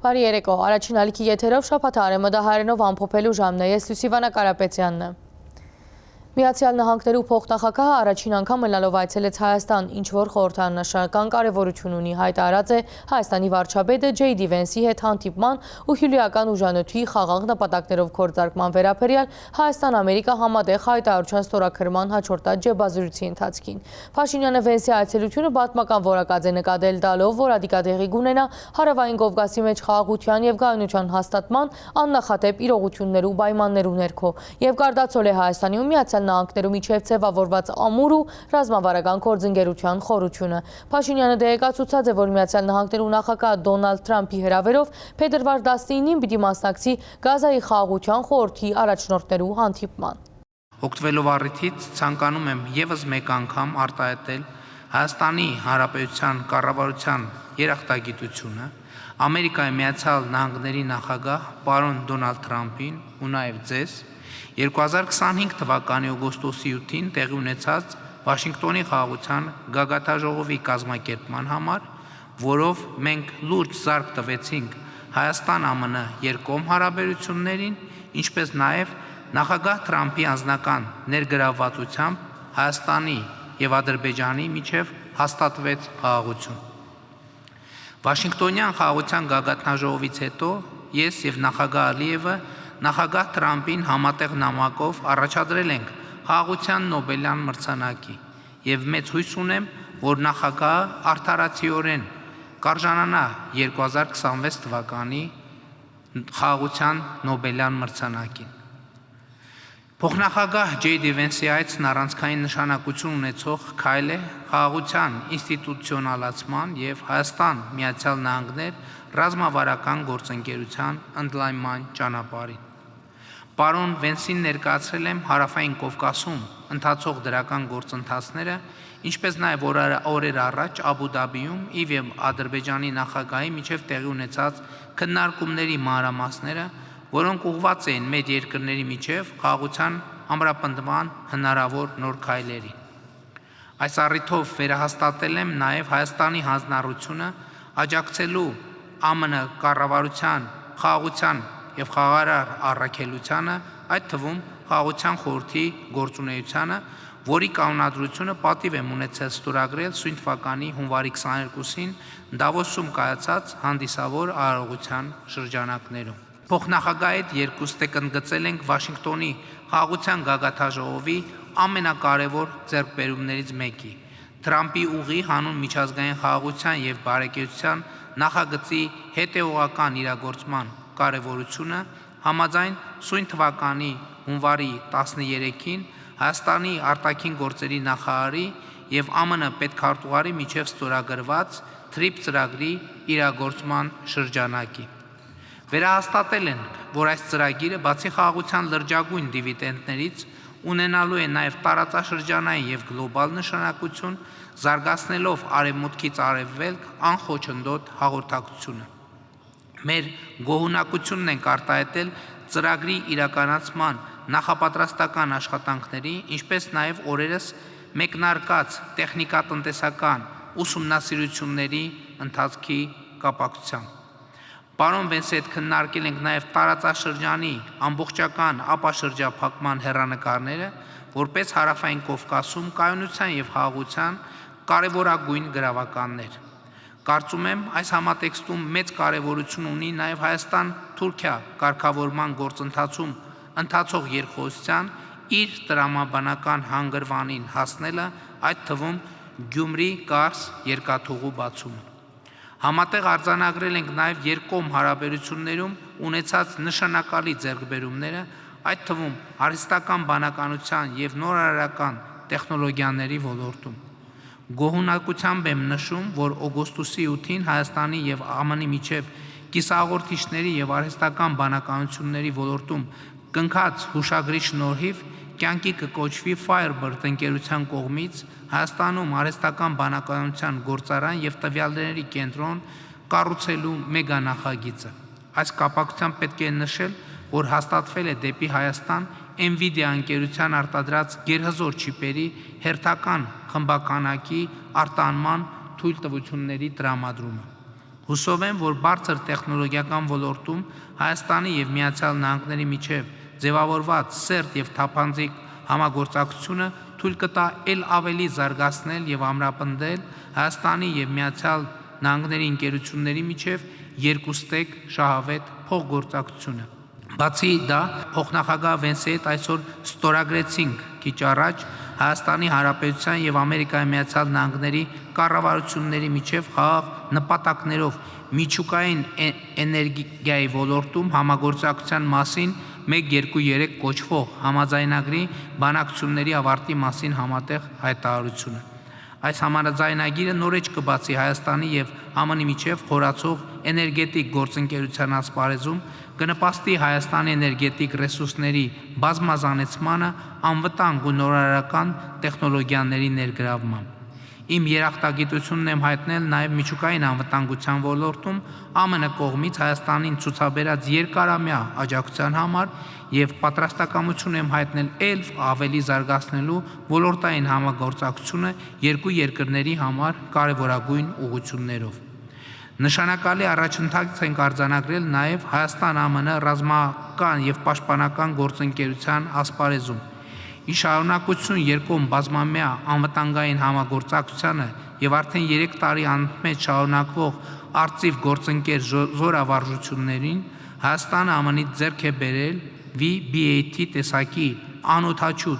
Բարի երեկո, առաջին ալիքի եթերով շաբաթ արևմտահայերենով ամփոփելու ժամն է, ես Սիվանա Կարապետյանն եմ։ Միացյալ Նահանգներու փոխնախագահը առաջին անգամ ելնելով այցելեց Հայաստան, ինչ որ խորհրդանշական կարևորություն ունի, հայտարարած է Հայաստանի վարչապետը J.D. Vance-ի հետ հանդիպման ու հյուրիական ուժանոթի խաղաղ նպատակներով գործարկման վերաբերյալ Հայաստան-Ամերիկա համատեղ հայտարարության ստորագրման հաջորդ ջեբազրույցի ընթացքին։ Փաշինյանը Vance-ի այցելությունը պատմական որակած է նկատել տալով, որ ադիկատեղի կունենա Հարավային Կովկասի մեջ խաղաղության եւ գայունության հաստատման աննախադեպ իրողություններու պայմաններու ներքո եւ կարտացոլ է Հայաստանի ու Միացյալ Նահանգներու միջև ձևավորված ամուր ու ռազմավարական գործընկերության խորությունը։ Փաշինյանը տեղեկացուցած է, որ Միացյալ Նահանգներու նախագահ Դոնալդ Թրամփի հրավերով փետրվար 19-ին պիտի մասնակցի Գազայի խաղաղության խորհրդի առաջնորդներու հանդիպման։ Օգտվելով առիթից ցանկանում եմ եւս մեկ անգամ արտահայտել Հայաստանի Հանրապետության կառավարության երախտագիտությունը Ամերիկայի Միացյալ Նահանգների նախագահ պարոն Դոնալդ Թրամփին ու նաեւ ձեզ 2025 թվականի օգոստոսի 7-ին տեղի ունեցած Վաշինգտոնի խաղաղության գագաթաժողովի կազմակերպման համար, որով մենք լուրջ զարկ տվեցինք Հայաստան-ԱՄՆ երկկողմ հարաբերություններին, ինչպես նաև նախագահ Թրամփի անձնական ներգրավվածությամբ Հայաստանի եւ Ադրբեջանի միջև հաստատվեց խաղաղություն։ Վաշինգտոնյան խաղաղության գագաթնաժողովից հետո ես եւ նախագահ Ալիևը նախագահ Թրամփին համատեղ նամակով առաջադրել ենք խաղաղության Նոբելյան մրցանակի եւ մեծ հույս ունեմ, որ նախագահը արդարացիորեն կարժանանա 2026 թվականի խաղաղության Նոբելյան մրցանակին։ Փոխնախագահ J.D. Vance-ի այցն առանցքային նշանակություն ունեցող քայլ է խաղաղության ինստիտուցիոնալացման եւ Հայաստան-Միացյալ Նահանգներ ռազմավարական գործընկերության ընդլայնման ճանապարհին։ Պարոն Վենսին ներկայացրել եմ Հարավային Կովկասում ընթացող դրական գործընթացները, ինչպես նաև օրեր առաջ Աբու Դաբիում եւ Ադրբեջանի նախագահի միջև տեղի ունեցած քննարկումների մանրամասները, որոնք ուղղված էին մեր երկրների միջև խաղաղության ամրապնդման հնարավոր նոր քայլերին։ Այս առիթով վերահաստատել եմ նաև Հայաստանի հանձնառությունը աջակցելու ԱՄՆ կառավարության խաղաղության եւ խաղաղարար առաքելությանը, այդ թվում խաղաղության խորհրդի գործունեությանը, որի կանոնադրությունը պատիվ եմ ունեցել ստորագրել սույն թվականի հունվարի 22-ին Դավոսում կայացած հանդիսավոր արարողության շրջանակներում։ Փոխնախագահի հետ երկուստեք ընդգծել ենք Վաշինգտոնի խաղաղության գագաթաժողովի ամենակարևոր ձեռքբերումներից մեկի՝ Թրամփի ուղի հանուն միջազգային խաղաղության եւ բարեկեցության նախագծի հետեւողական իրագործման կարևորությունը, համաձայն սույն թվականի հունվարի 13-ին Հայաստանի արտաքին գործերի նախարարի եւ ԱՄՆ պետքարտուղարի միջև ստորագրված TRIP ծրագրի իրագործման շրջանակի։ Վերահաստատել են, որ այս ծրագիրը բացի խաղաղության լրջագույն դիվիդենդներից ունենալու է նաև տարածաշրջանային եւ գլոբալ նշանակություն, զարգացնելով արևմուտքից արևելք անխոչնդոտ հաղորդակցությունը։ Մեր գոհունակությունն ենք արտահայտել ծրագրի իրականացման նախապատրաստական աշխատանքների, ինչպես նաև օրերս մեկնարկած տեխնիկատնտեսական ուսումնասիրությունների ընթացքի կապակցությամբ։ Պարոն Վենսի հետ քննարկել ենք նաև տարածաշրջանի ամբողջական ապաշրջափակման հեռանկարները, որպես Հարավային Կովկասում կայունության եւ խաղաղության կարևորագույն գրավականներ։ Կարծում եմ, այս համատեքստում մեծ կարևորություն ունի նաև Հայաստան-Թուրքիա կարգավորման գործընթացում ընթացող երկխոսության իր տրամաբանական հանգրվանին հասնելը, այդ թվում Գյումրի-Կարս երկաթուղու բացումը։ Համատեղ արձանագրել ենք նաև երկկողմ հարաբերություններում ունեցած նշանակալի ձեռքբերումները, այդ թվում արհեստական բանականության եւ նորարարական տեխնոլոգիաների ոլորտում։ Գոհունակությամբ եմ նշում, որ օգոստոսի 8-ին Հայաստանի եւ ԱՄՆ-ի միջև կիսահաղորդիչների եւ արհեստական բանականությունների ոլորտում կնքած հուշագրի շնորհիվ կյանքի կկոչվի Firebird ընկերության կողմից Հայաստանում արհեստական բանականության գործարան եւ տվյալների կենտրոն կառուցելու մեգանախագիծը։ Այս կապակցությամբ պետք է նշել, որ հաստատվել է դեպի Հայաստան NVIDIA ընկերության արտադրած գերհզոր չիպերի հերթական խմբականակի արտահանման թույլտվությունների տրամադրումը։ Հուսով եմ, որ բարձր տեխնոլոգիական ոլորտում Հայաստանի եւ Միացյալ Նահանգների միջև ձևավորված սերտ եւ թափանցիկ համագործակցությունը թույլ կտա ել ավելի զարգացնել եւ ամրապնդել Հայաստանի եւ Միացյալ Նահանգների ընկերությունների միջև երկուստեք շահավետ փոխգործակցությունը։ Բացի դա, փոխնախագահ Վենսի հետ այսօր ստորագրեցինք քիչ առաջ Հայաստանի Հանրապետության եւ Ամերիկայի Միացյալ Նահանգների կառավարությունների միջև խաղաղ նպատակներով միջուկային էներգիայի ոլորտում համագործակցության մասին 1-2-3 կոչվող համաձայնագրի բանակցությունների ավարտի մասին համատեղ հայտարարությունը։ Այս համաձայնագիրը նորեջ կբացի Հայաստանի եւ ԱՄՆ-ի միջև խորացող էներգետիկ գործընկերության ասպարեզում, կնպաստի Հայաստանի էներգետիկ ռեսուրսների բազմազանեցմանը, անվտանգ ու նորարարական տեխնոլոգիաների ներգրավման։ Իմ երախտագիտությունն եմ հայտնել նաև միջուկային անվտանգության ոլորտում ԱՄՆ կողմից Հայաստանին ցուցաբերած երկարամյա աջակցության համար եւ պատրաստակամություն եմ հայտնել ել ավելի զարգացնելու ոլորտային համագործակցությունը երկու երկրների համար կարևորագույն ուղղություններով։ Նշանակալի առաջընթաց ենք արձանագրել նաև Հայաստան-ԱՄՆ ռազմական եւ պաշտպանական գործընկերության ասպարեզում։ Ի շարունակություն երկկողմ բազմամյա անվտանգային համագործակցությանը եւ արդեն 3 տարի անմեջ շարունակվող արծիվ գործընկեր զորավարժություններին Հայաստանը ԱՄՆ-ից ձեռք է բերել VBAT տեսակի անօդաչու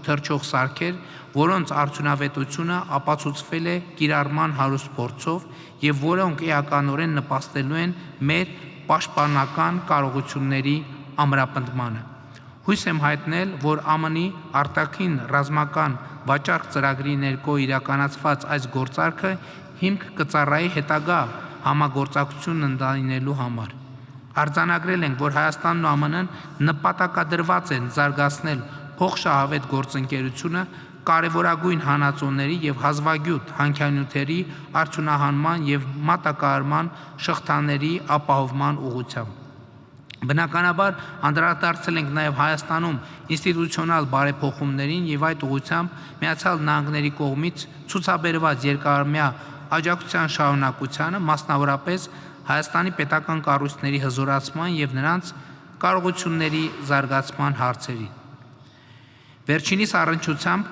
թռչող սարքեր, որոնց արդյունավետությունը ապացուցվել է կիրառման հարուստ փորձով եւ որոնք էականորեն նպաստելու են մեր պաշտպանական կարողությունների ամրապնդմանը։ Հույս եմ հայտնել, որ ԱՄՆ-ի արտաքին ռազմական վաճառք ծրագրի ներքո իրականացված այս գործարքը հիմք կծառայի հետագա համագործակցությունն ընդլայնելու համար։ Արձանագրել ենք, որ Հայաստանն ու ԱՄՆ-ն նպատակադրված են զարգացնել փոխշահավետ գործընկերությունը կարևորագույն հանածոների եւ հազվագյուտ հանքանյութերի արդյունահանման եւ մատակարարման շղթաների ապահովման ուղղությամբ։ Բնականաբար անդրադարձել ենք նաև Հայաստանում ինստիտուցիոնալ բարեփոխումներին եւ այդ ուղղությամբ Միացյալ Նահանգների կողմից ցուցաբերված երկարամյա աջակցության շարունակությանը, մասնավորապես Հայաստանի պետական կառույցների հզորացման եւ նրանց կարողությունների զարգացման հարցերին։ Վերջինիս առնչությամբ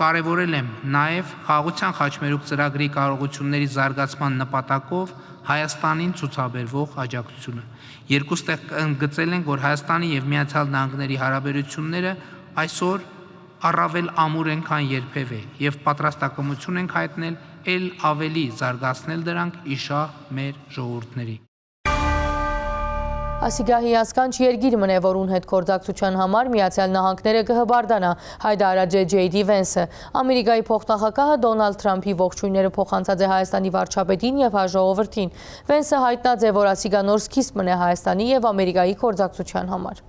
կարևորել եմ նաև Խաղաղության խաչմերուկ ծրագրի կարողությունների զարգացման նպատակով Հայաստանին ցուցաբերվող աջակցությունը։ Երկուստեղ ընդգծել ենք, որ Հայաստանի եւ Միացյալ Նահանգների հարաբերությունները այսօր առավել ամուր են, քան երբևէ, եւ պատրաստակամություն ենք հայտնել ել ավելի զարգացնել դրանք ի շահ մեր ժողովուրդների։ Ասիգահի ասկանչ երգիր մնե, որուն հետ կորձակցության համար Միացյալ Նահանգները կհբարդանա հայտարարել Ջեյդի Վենսը։ Ամերիկայի փոխնախագահը Դոնալդ Թրամփի ողջույնները փոխանցած է Հայաստանի վարչապետին եւ հաջողովրդին։ Վենսը հայտնած է, որ ասիգա նոր սկիզբ մնե Հայաստանի եւ Ամերիկայի կորձակցության համար։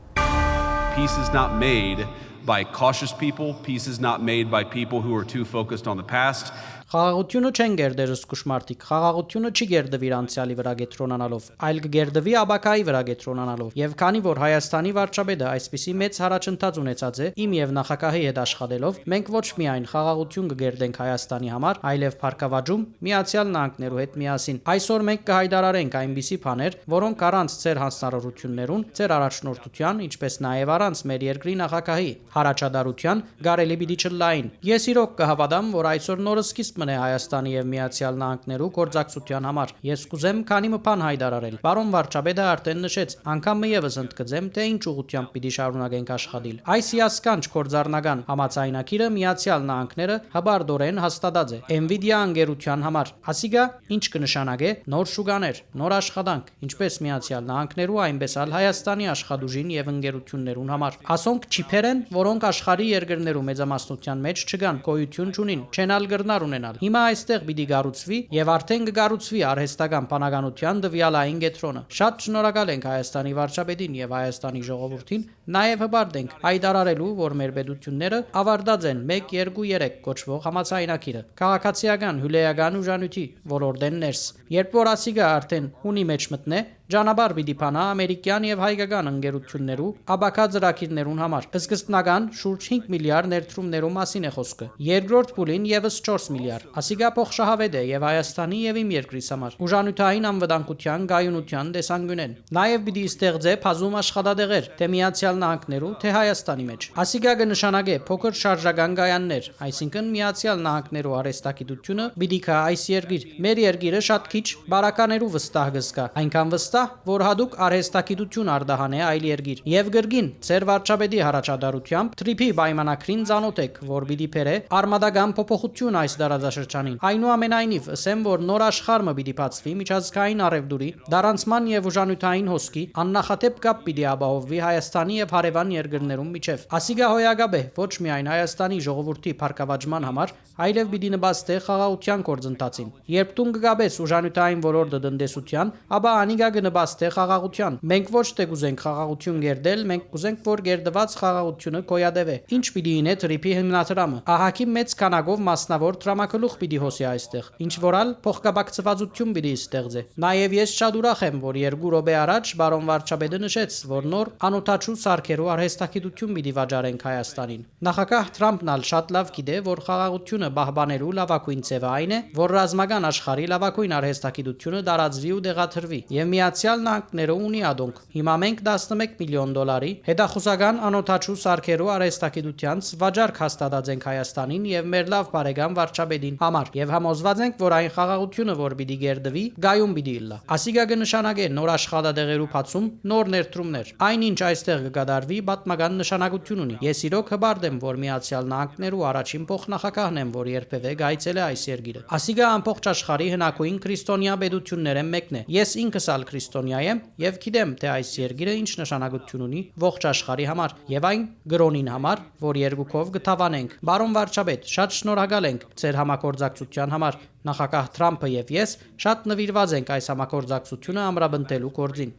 Peace is not made by cautious people. Peace is not made by people who are too focused on the past. Խաղաղությունը չեն գերդեր զսկուշմարտիկ, խաղաղությունը չի գերդվի անցյալի վրա գետրոնանալով, այլ կգերդվի աբակայի վրա գետրոնանալով։ Եվ քանի որ Հայաստանի վարչապետը այսպիսի մեծ առաջընթաց ունեցած է, իմ եւ նախագահի հետ աշխատելով, մենք ոչ միայն խաղաղություն կգերդենք Հայաստանի համար, այլև փառքավաճում Միացյալ Նահանգներու հետ միասին։ Այսօր մենք կհայտարարենք այնպիսի բաներ, որոնք առանց ձեր հանձնարարություններուն, ձեր առաջնորդության, ինչպես նաեւ առանց մեր երկրի նախագահի հարաճադարության գարելի պիտի չլային։ Ես իրոք կհավատամ, որ այսօր նորը սկիզբ մնե Հայաստանի եւ Միացյալ Նահանգներու կորձակցության համար։ Ես կուզեմ քանի մփան հայտարարել։ Պարոն վարչապետը արդեն նշեց, անգամ եւս ընդգծեմ, թե ինչ ուղղությամբ պիտի շարունակենք աշխատել։ Այս հիասքանչ կորձառնական համաձայնագիրը Միացյալ Նահանգները հաբարդորեն հաստատած է Nvidia ընկերության համար։ Ասիգա ինչ կնշանակե նոր շուկաներ, նոր աշխատանք, ինչպես Միացյալ Նահանգներու, այնպես էլ Հայաստանի աշխատուժին եւ ընկերություններուն համար։ Ասոնք չիփեր են, որոնք աշխարհի երկրներու մեծամասնության մեջ չկան, գոյություն չունին, չեն ալ գրնար ունենալ։ Հիմա այստեղ պիտի գառուցվի եւ արդեն կգառուցվի արհեստական բանականության դվյալային կետրոնը։ Շատ շնորհակալ ենք Հայաստանի վարչապետին եւ Հայաստանի ժողովրդին, նաեւ հբարդենք հայտարարելու, որ մեր պետությունները ավարտած են 1-2-3 կոչվող համաձայնագիրը քաղաքացիական հյուրեական ուժանույթի ոլորտեն ներս։ Երբ որ ասիգա արդեն հունի մեջ մտնե, Ջանաբար պիտի փանա ամերիկյան եւ հայկական ընկերություններու աբակա ծրագիրներուն համար։ Սկզբնական շուրջ 5 միլիարդ ներդրումներու մասին է խոսքը։ Երկրորդ փուլին եւս 4 միլիարդ։ Ասիգա փոխշահավետ է եւ Հայաստանի եւ իմ երկրիս համար։ Ուժանութային անվտանգության գայունության տեսանկյունեն։ Նաեւ պիտի ստեղծե բազում աշխատատեղեր թե Միացյալ Նահանգներու, թե Հայաստանի մեջ։ Ասիգա կնշանակե փոքր շարժական գայաններ, այսինքն Միացյալ Նահանգներու արհեստագիտությունը պիտի կա այս երկիր։ Մեր երկիրը շատ քիչ բարականերու վստահ գսկա, այնքան վստահ, որ հadoop արհեստագիտություն արդահանե այլ երկիր։ Եվ գրգին ծեր վարչապետի հարաճադարությամբ թրիփի պայմանագրին ցանոթեք, որ պիտի փերե արմադական փոփոխություն այս դարաձաշրջանին։ Այնուամենայնիվ, ասեմ, որ նոր աշխարհը պիտի բացվի միջազգային արևդուրի, դարանցման եւ ուժանութային հոսքի աննախադեպ կապ պիտի ապահովվի Հայաստանի եւ հարևան երկրներում միջև։ Ասիգա հոյագաբե ոչ միայն Հայաստանի ժողովրդի փառքավաճման համար, այլև պիտի նպաստե խաղաղության գործընթացին։ Երբ տուն կգաբես ուժանութային ոլորտը տնտեսության, ապա անիգա կնպաստե խաղաղության։ Մենք ոչ թե կուզենք խաղաղություն գերդել, մենք կուզենք, որ գերդված խաղաղությունը կոյադևե։ Ինչ պիտի ինե թրիփի հիմնադրամը։ Ահակի մեծ քանակով մասնավոր դրամակլուխ պիտի հոսի այստեղ։ Ինչ որալ փոխկապակցվածություն պիտի ստեղծե։ Նաև ես շատ ուրախ եմ, որ 2 րոպե առաջ բարոն վարչապետը նշեց, որ նոր անօթաչու սարքերու արհեստագիտություն պիտի վաճառենք Հայաստանին։ Նախագահ Թրամփն ալ շատ լավ գիտե, որ խաղաղությունը պահպանելու լավագույն ձևը այն է, որ ռազմական աշխարհի լավագույն արհեստագիտությունը դարածվի ու դեղաթրվի։ Եվ Միացյալ Նահանգները ունի ադոնք։ Հիմա մենք 11 միլիոն դոլարի հետախուզական անօթաչու սարքերու արհեստագիտությանց վաճառք հաստատած ենք Հայաստանին եւ մեր լավ բարեկամ վարչապետին համար եւ համոզված ենք, որ այն խաղաղությունը, որ պիտի գերդվի, գայուն պիտի լա։ Ասիգա կնշանակե նոր աշխատատեղերու բացում, նոր ներդրումներ։ Այնինչ այստեղ կգադարվի պատմական նշանակություն ունի։ Ես իրոք հբարդ եմ, որ Միացյալ Նահանգներու առաջին փոխնախագահն եմ, որ երբևէ գայցել է այս երկիրը։ Ասիգա ամբողջ աշխարհի հնագույն քրիստոնյա պետություններեն մեկն է։ Ես ինքս ալ քրիստոնյա եմ եւ գիտեմ, թե այս երկիրը ինչ նշանակություն ունի ողջ աշխարհի համար եւ այն գրոնին համար, որ երկուքով կթավանենք։ Բարոն վարչապետ, շատ շնորհակալ ենք ձեր համագործակցության համար։ Նախագահ Թրամփը եւ ես շատ նվիրված ենք այս համագործակցությունը ամրապնդելու գործին։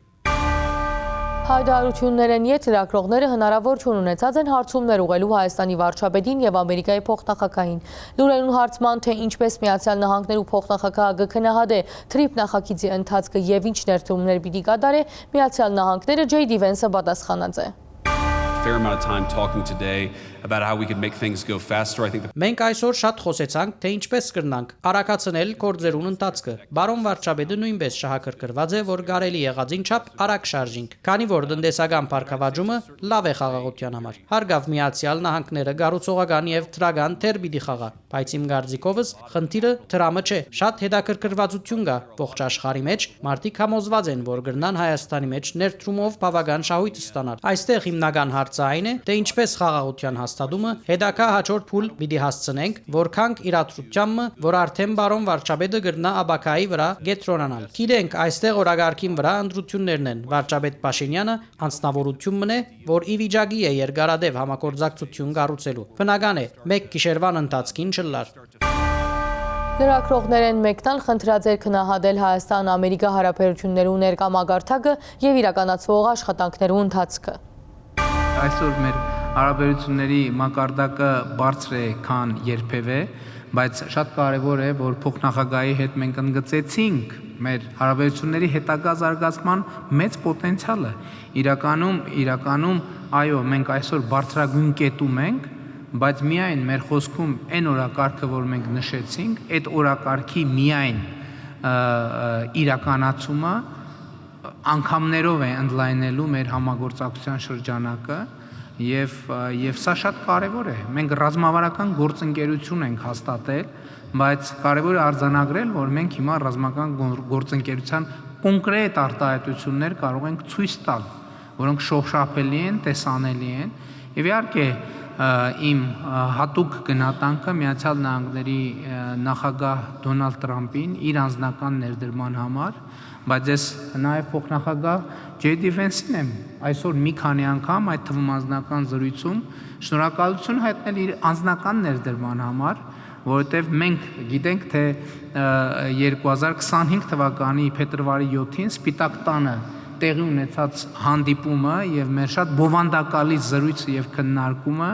Հայտարարություններն ետ լրագրողները հնարավորություն ունեցած են հարցումներ ուղղելու Հայաստանի վարչապետին եւ Ամերիկայի փոխնախագահին։ Լուրերուն հարցման, թե ինչպես Միացյալ Նահանգներու փոխնախագահը կքննադե թրիփ նախագիծի ընթացքը եւ ինչ ներդրումներ պիտի կատարե, Միացյալ Նահանգները J.D. Vance-ը պատասխանած է։ Fair amount of time talking today about how we could make things go faster. I think Մենք այսօր շատ խոսեցանք, թե ինչպես կրնանք արագացնել գործերուն ընթացքը։ Բարոն վարչապետը նույնպես շահագրգռված է, որ կարելի եղածին չափ արագ շարժինք, քանի որ տնտեսական փառքավաճումը լավ է խաղաղության համար։ Հարգավ Միացյալ Նահանգները գառուցողական եւ թրագան թեր պիտի խաղա, բայց իմ կարծիքովս խնդիրը դրամը չէ։ Շատ հետաքրքրվածություն կա ողջ աշխարհի մեջ, մարդիկ համոզված են, որ կրնան Հայաստանի մեջ ներդրումով բավական շահույթ ստանալ։ Այստեղ հիմնական հարցը այն է, թե ինչպես խաղաղության հաստատումը հետագա հաջորդ փուլ պիտի հասցնենք, որքանք իրադրությամը, որ արդեն բարոն վարչապետը գրնա աբակայի վրա գետրոնանալ։ Գիտենք, այստեղ օրագարկին վրա ընտրություններն են։ Վարչապետ Փաշինյանը անձնավորություն մնե, որ ի վիճակի է երկարադեպ համագործակցություն կառուցելու։ Բնական է, մեկ գիշերվան ընթացքին չլար։ Լրագրողներեն մեկնալ խնդրած էր քննադատել Հայաստան-Ամերիկա հարաբերություններու ներկա մագարտակը եւ իրականացվող աշխատանքներու ընթացքը։ Այսօր մեր հարաբերությունների մակարդակը բարձր է, քան երբևէ, բայց շատ կարևոր է, որ փոխնախագահի հետ մենք ընդգծեցինք մեր հարաբերությունների հետագա զարգացման մեծ պոտենցիալը։ Իրականում, այո, մենք այսօր բարձրագույն կետում ենք, բայց միայն մեր խոսքում այն օրակարգը, որ մենք նշեցինք, այդ օրակարգի միայն իրականացումը անգամներով է ընդլայնելու մեր համագործակցության շրջանակը եւ սա շատ կարեւոր է։ Մենք ռազմավարական գործընկերություն ենք հաստատել, բայց կարեւոր է արձանագրել, որ մենք հիմա ռազմական գործընկերության կոնկրետ արտահայտություններ կարող ենք ցույց տալ, որոնք շոշափելի են, տեսանելի են եւ իհարկե իմ հատուկ գնահատանքը Միացյալ Նահանգների նախագահ Դոնալդ Թրամփին իր անձնական ներդրման համար, բայց ես նաև փոխնախագահ J.D. Vance-ին եմ այսօր մի քանի անգամ այդ թվում անձնական զրույցում շնորհակալություն հայտնել իր անձնական ներդրման համար, որովհետև մենք գիտենք, թե 2025 թվականի փետրվարի 7-ին Սպիտակ տանը տեղի ունեցած հանդիպումը եւ մեր շատ բովանդակալի զրույցը եւ քննարկումը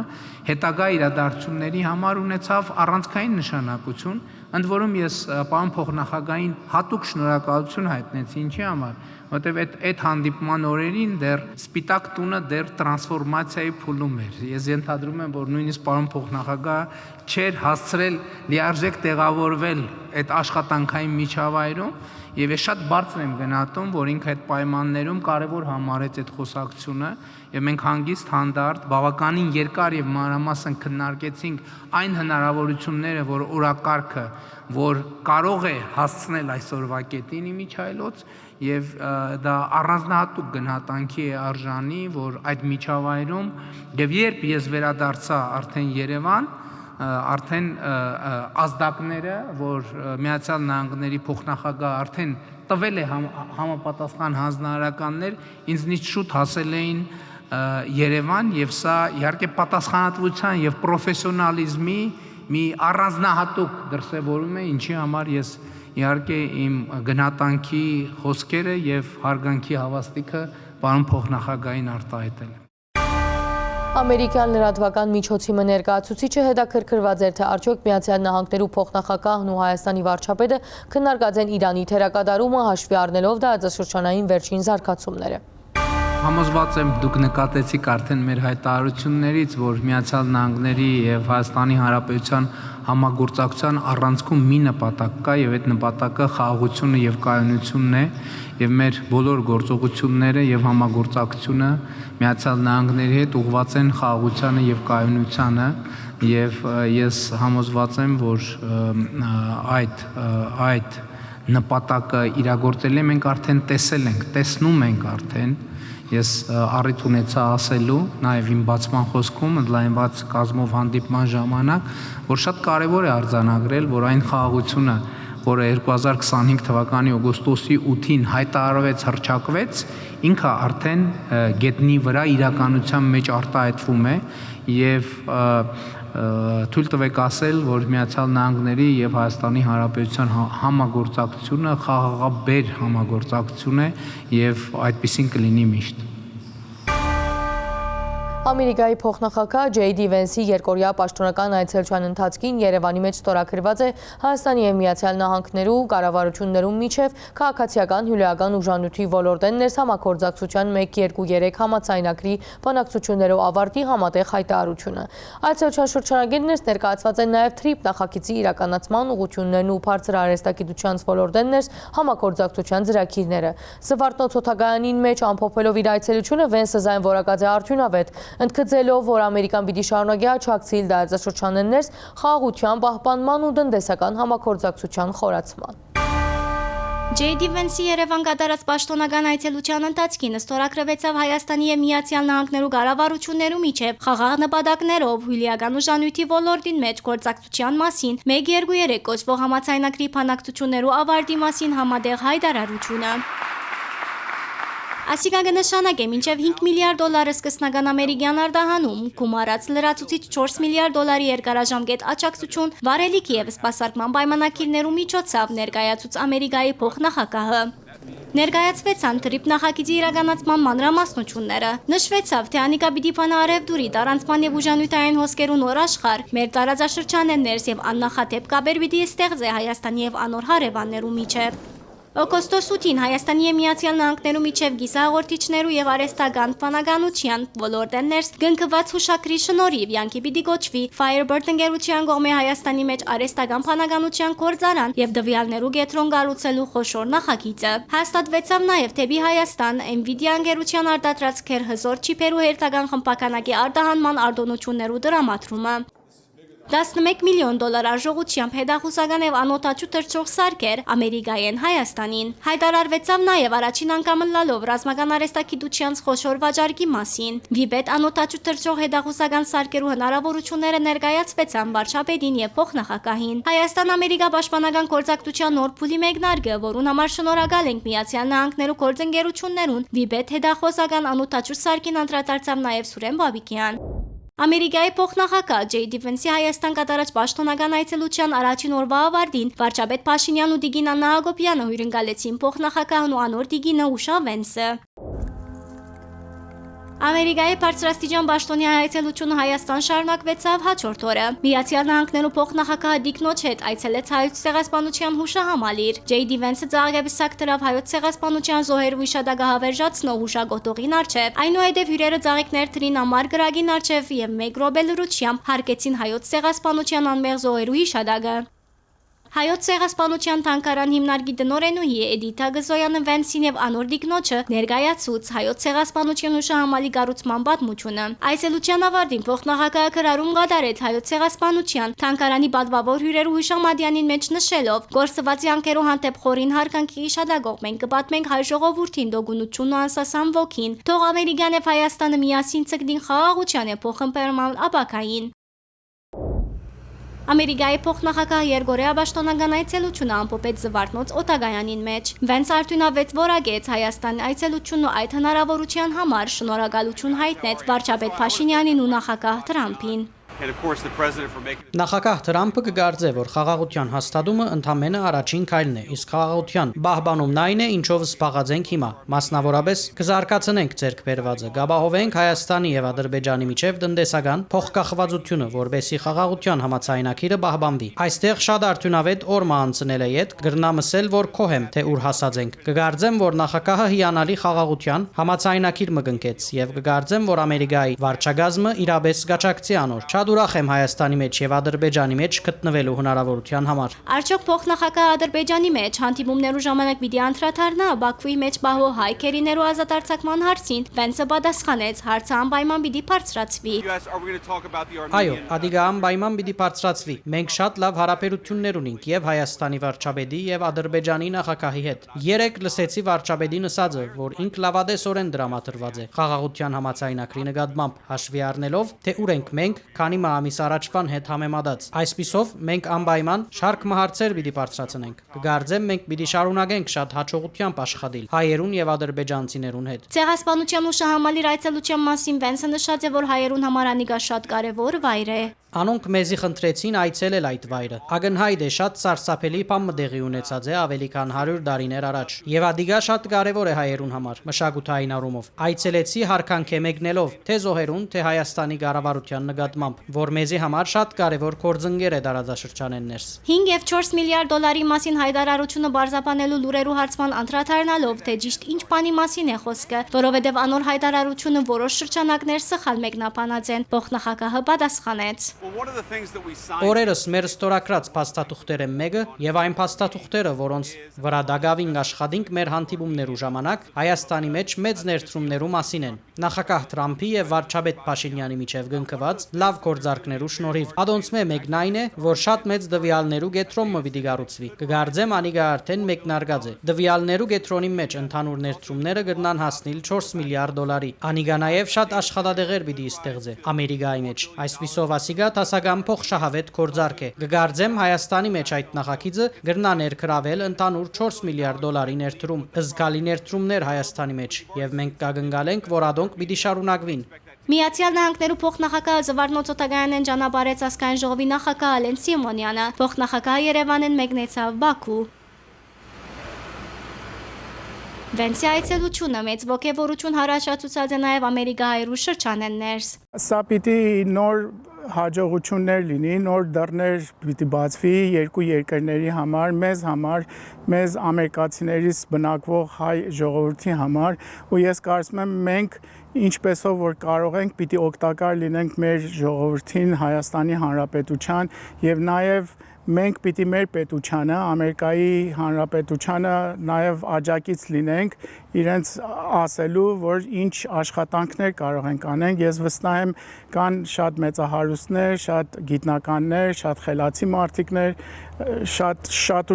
հետագա իրադարձությունների համար ունեցավ առանցքային նշանակություն, Ընդ որում ես պարոն փոխնախագահային հատուկ շնորհակալություն հայտնեցի, ինչի համար, որտեվ այդ հանդիպման օրերին դեռ Սպիտակ տունը դեռ տրանսֆորմացիայի փուլում էր։ Ես ենթադրում եմ, որ նույնիսկ պարոն փոխնախագահը չէր հասցրել լիարժեք տեղավորվել այդ աշխատանքային միջավայրում, եւ ես շատ բարձր եմ գնահատում, որ ինքը այդ պայմաններում կարևոր համարեց այդ խոսակցությունը, եւ մենք հանգիստ հանդարտ բավականին երկար եւ մանրամասն քննարկեցինք այն հնարավորությունները, որ օրակարգը, որ կարող է հասցնել այսօրվա կետին իմիջայլոց, եւ դա առանձնահատուկ գնահատանքի է արժանի, որ այդ միջավայրում եւ երբ ես վերադարձա արդեն Երևան, արդեն ազդակները, որ Միացյալ Նահանգների փոխնախագահ արդեն տվել է համապատասխան հանձնարարականներ, ինձնից շուտ հասել էին Երևան, եւ սա իհարկե պատասխանատվության եւ պրոֆեսիոնալիզմի մի առանձնահատուկ դրսևորում է, ինչի համար ես իհարկե իմ գնահատանքի խոսքերը եւ հարգանքի հավաստիքը պարոն փոխնախագահային արտահայտել եմ։ Ամերիկյան լրատվական միջոցի ներկայացուցիչը հետաքրքրված էր, թե արդյոք Միացյալ Նահանգներու փոխնախագահն ու Հայաստանի վարչապետը քննարկած են Իրանի թերակատարումը հաշվի առնելով դարաշրջանային վերջին զարգացումները։ Համոզված եմ, դուք նկատեցիք արդեն մեր հայտարարություններից, որ Միացյալ Նահանգների եւ Հայաստանի Հանրապետության համագործակցության առանցքում մի նպատակ կա, եւ այդ նպատակը խաղաղությունը եւ կայունությունն է, եւ մեր բոլոր գործողությունները եւ համագործակցությունը Միացյալ Նահանգների հետ ուղղված են խաղաղությանը եւ կայունությանը, եւ ես համոզված եմ, որ այդ նպատակը իրագործել է, մենք արդեն տեսել ենք, տեսնում ենք արդեն։ Ես առիթ ունեցա ասելու, նաև իմ բացման խոսքում, ընդլայնված կազմով հանդիպման ժամանակ, որ շատ կարևոր է արձանագրել, որ այն խաղաղությունը, որը 2025 թվականի օգոստոսի 8-ին հայտարարվեց, հռչակվեց, ինքը արդեն գետնի վրա իրականության մեջ արտահայտվում է եւ թույլ տվեք ասել, որ Միացյալ Նահանգների եւ Հայաստանի Հանրապետության համագործակցությունը խաղաղաբեր համագործակցություն է եւ այդպեսին կլինի միշտ։ Ամերիկայի փոխնախագահ J.D. Վենսի երկօրյա պաշտոնական այցելության ընթացքին Երևանի մեջ ստորագրված է Հայաստանի եւ Միացյալ Նահանգներու կառավարություններում միջև քաղաքացիական հյուրական ուժանույթի ոլորտեն ներսամագործակցության 1-2-3 համաձայնագրի բանակցություններով ավարտի համատեղ հայտարարությունը։ Այցելության շրջանագիրներս ներկայացված են նաեւ TRIP նախագծի իրականացման ուղղություններն ու բարձր արհեստագիտության ոլորտեն ներս համագործակցության ծրագիրները։ Զվարթնոց օթագայանին մեջ ամփոփելով իր այցելությունը Վենսը զայն որակած է արդյունավետ ընդգծելով, որ Ամերիկան պիտի շարունակի աջակցել դարաշրջաններն ներս խաղաղության պահպանման ու տնտեսական համագործակցության խորացման։ J.D. Վենսի Երևան կատարած պաշտոնական այցելության ընթացքին ստորագրվեցավ Հայաստանի եւ Միացյալ Նահանգներու կառավարություններու միջև խաղաղ նպատակներով հյուրական ուժանույթի ոլորտին մեջ գործակցության մասին 1-2-3 կոչվող համաձայնագրի բանակցություններու ավարտի մասին համատեղ հայտարարությունը։ Ասիկա կնշանակե մինչև $5 միլիարդ սկսնական ամերիկյան արտահանում, գումարած լրացուցիչ $4 միլիարդ երկարաժամկետ աջակցություն վարելիքի եւ սպասարկման պայմանագիրներու միջոցով ներկայացուց Ամերիկայի փոխնախագահը։ Ներկայացվեցան TRIP նախագծի իրականացման մանրամասնությունները։ Նշվեցավ, թե անիկա պիտի բանա արևդուրի տարանցման եւ ուժանյութային հոսքերու նոր աշխարհ, մեր տարածաշրջանեն ներս եւ աննախադեպ կապեր պիտի ստեղծե Հայաստանի եւ անոր հարևաններու միջև։ Օգոստոս 8-ին Հայաստանի եւ Միացյալ Նահանգներու միջև գիսահաղորդիչներու եւ արհեստական բանականության ոլորտեն ներս գնկված հուշակրի շնորհիվ յանքի պիտի գոչվի Firebird ընկերության կողմէ Հայաստանի մեջ արհեստական բանականության գործարան եւ դվյալներու կետրոն կառուցելու խոշոր նախագիծը։ Հաստատվեցավ նաեւ թեպի Հայաստան Nvidia ընկերության արտադրած քեր հզոր չիպերու հերթական խմբականակի արտահանման արտոնություններու դրամատրումը։ $11 միլիոն արժողությամբ հետախուզական եւ անօթաչու թռչող սարքեր Ամերիկայեն Հայաստանին։ Հայտարարվեցավ նաեւ առաջին անգամ լալով ռազմական արհեստագիտության խոշոր վաճառքի մասին։ Վիբետ անօթաչու թռչող հետախուզական սարքերու հնարավորությունները ներկայացվեցան վարչապետին եւ փոխնախագահին։ Հայաստան-Ամերիկա պաշտպանական գործակցության նոր փուլի մեկնարկը, որուն համար շնորհակալ ենք Միացյալ Նահանգներու գործընկերություններուն, Վիբետ հետախուզական անօթաչու սարքին անդրադարձավ նաեւ Սուրեն Բաբիկյան։ Ամերիկայի փոխնախագահ J.D. Վենսի Հայաստան կատարած պաշտոնական այցելության առաջին օրվա ավարտին վարչապետ Փաշինյանն ու Տիգին Աննա Հակոբյանը հյուրընկալեցին փոխնախագահն ու անոր Տիգինը Ուշա Վենսը։ Ամերիկայի բարձրաստիճան պաշտոնյա այցելությունը Հայաստան շարունակվեցավ հաջորդ օրը։ Միացյալ Նահանգներու փոխնախագահ Դիկ Նոչ հետ այցելեց Հայոց ցեղասպանության հուշահամալիր։ Ջեյդի Վենսը ծաղկեցակ դրավ Հայոց ցեղասպանության զոհերու հիշադակը հավերժացնող հուշագոտողին արչև։ Այնուհետև հյուրերը ծաղիկներ թրին ամար գրագին արչև եւ 1 րոպե լրությամբ հարգեցին Հայոց ցեղասպանության անմեղ զոհերու հիշադակը։ Հայոց ցեղասպանության թանգարան հիմնարկի տնօրենուհի Էդիթա Գզոյանը Վենսին եւ Անոր Դիկնոչը ներկայացուց Հայոց ցեղասպանության հուշահամալի կառուցման պատմությունը։ Այցելության ավարտին փոխնախագահը քրարում կատարեց Հայոց ցեղասպանության թանգարանի պատվավոր հյուրերու հուշամատյանին մեջ նշելով. «Գործված յանքերու հանդեպ խորին հարգանքի հիշադակով մենք կպատմենք հայ ժողովրդին դոգունությունն ու անսասան ոգին։ Թող Ամերիկան եւ Հայաստանը միասին ցկդին խաղաղության եւ փոխըմբերման ապակային»։ Ամերիկայի փոխնախագահ Երգորիա պաշտոնական այցելությունը ամփոփեց Զվարթնոց օտագայանին մեջ։ Վենս արդյունավետ որակեց Հայաստանի այցելությունն ու այդ հնարավորության համար շնորհակալություն հայտնեց վարչապետ Փաշինյանին ու նախագահ Թրամփին։ And of course, the president for making Նախագահ Թրամփը կգարձե, որ խաղաղության հաստատումը ընդամենը առաջին քայլն է, իսկ խաղաղության բահբանումն այն է, ինչով զբաղած ենք հիմա։ Մասնավորապես կզարգացնենք ձեռքբերվածը, կապահովենք Հայաստանի եւ Ադրբեջանի միջև տնտեսական փոխկախվածությունը, որբեսի խաղաղության համաձայնագիրը բահբանվի։ Այստեղ շատ արդյունավետ օրմա անցնել է իդ, գրնամսել, որ կողեմ, թե ուր հասած ենք։ Կգարձեմ, որ նախագահը հիանալի խաղաղության համաձայնագիր մգնկեց եւ կգարձեմ, որ Ամերիկայի վարչագազմը իրապես գաչակցի անոր։ Շատ ուրախ եմ Հայաստանի մեջ եւ Ադրբեջանի մեջ գտնվելու հնարավորության համար։ Արդյոք փոխնախագահ Ադրբեջանի մեջ հանդիպումներու ժամանակ պիտի անդրադառնա Բաքվի մեջ բահո հայ քերիներու ազատարձակման հարցին։ Վենսը պատասխանեց, հարցը անպայման պիտի բարձրացվի։ are we going to talk about the Այո, ադիգա անպայման պիտի բարձրացվի։ Մենք շատ լավ հարաբերություններ ունենք եւ Հայաստանի վարչապետի եւ Ադրբեջանի նախագահի հետ։ Երեք լսեցի վարչապետին ասածը, որ ինք լավադեսորեն դրամատրված է խաղաղության համաձայնագրի նկատմամբ հաշվի առնելով, թե ուր ենք մենք, քանի ամիս առաջվան հետ համեմատած։ Այսպիսով մենք անպայման շարք մահարցեր պիտի բարձրացնենք։ Կգարձեմ մենք պիտի շարունակենք շատ հաջողությամբ աշխատել հայերուն եւ ադրբեջանցիներուն հետ։ Ցեղասպանության հուշահամալիր այցելության մասին Վենսը նշած է, որ հայերուն համար անիկա շատ կարևոր վայր է։ Անոնք մեզի խնդրեցին այցելել այդ վայրը։ Ագնհայտ է շատ սարսափելի բան մտեղի ունեցած է ավելի քան 100 տարիներ առաջ։ Եվ ադիգա շատ կարևոր է հայերուն համար մշակութային առումով։ Այցելեցի հարկանք է մեկնելով թե զոհերուն, թե Հայաստանի կառավարության նկատմամբ, որ մեզի համար շատ կարևոր կորձընկեր է տարածաշրջանեն ներս։ 5 եւ 4 միլիարդ դոլարի մասին հայտարարությունը բարձրապանելու լուրերու հարցման անդրադառնալով, թե ճիշտ ինչ բանի մասին է խոսքը, որովհետեւ անոր հայտարարությունը որոշ շրջանակներ սխալ մեկնաբանած են, փոխնախագահը պատասխանեց։ Well, one of the things that we signed Օրերս մեր ստորակրած փաստաթուղթերը մեկը եւ այն փաստաթուղթերը, որոնց վրա դակավին աշխատենք մեր հանդիպումներու ժամանակ Հայաստանի մեջ մեծ ներդրումներու մասին են։ Նախագահ Թրամփի եւ վարչապետ Փաշինյանի միջև գնկված լավ գործարքներու շնորհիվ։ Ադոնցմե մեկն այն է, որ շատ մեծ դվյալներու գետրոնը պիտի գառուցվի։ Կգարձեմ անիկա արդեն մեկնարկած է։ Դվյալներու գետրոնի մեջ ընդհանուր ներդրումները կգնան հասնել 4 միլիարդ դոլարի։ Անիկա նաեւ շատ աշխատադեղեր պիտի ստեղծե Ամերիկայի մեջ։ Այսպիսով ասիկա տասական փոխշահավետ գործարք է։ Կգարձեմ Հայաստանի մեջ այդ նախագիծը գրնա ներքրավել ընդհանուր 4 միլիարդ դոլարի ներդրում, զգալի ներդրումներ Հայաստանի մեջ, եւ մենք կգնգալենք, որ ադոնք պիտի շարունակվին։ Միացյալ Նահանգներու փոխնախագահ Զվարթնոց օտագայանեն ճանապարհեց ազգային ժողովի նախագահ Ալեն Սիմոնյանը։ Փոխնախագահը Երևանեն մեկնեցավ Բաքու։ Վենսի այցելությունը մեծ ոգևորություն հարաճացուցած է նաև ամերիկահայերու շրջանեն ներս։ Սա պիտի նոր հաջողություններ լինի, նոր դռներ պիտի բացվի երկու երկրների համար, մեզ ամերիկացիներից բնակվող հայ ժողովրդի համար, ու ես կարծում եմ մենք ինչպեսով որ կարող ենք պիտի օգտակար լինենք մեր ժողովրդին, Հայաստանի Հանրապետության եւ նաեւ մենք պիտի մեր պետությանը, Ամերիկայի Հանրապետությանը նաև աջակից լինենք իրենց ասելու, որ ինչ աշխատանքներ կարող ենք անենք։ Ես վստահ եմ կան շատ մեծահարուստներ, շատ գիտնականներ, շատ խելացի մարդիկներ,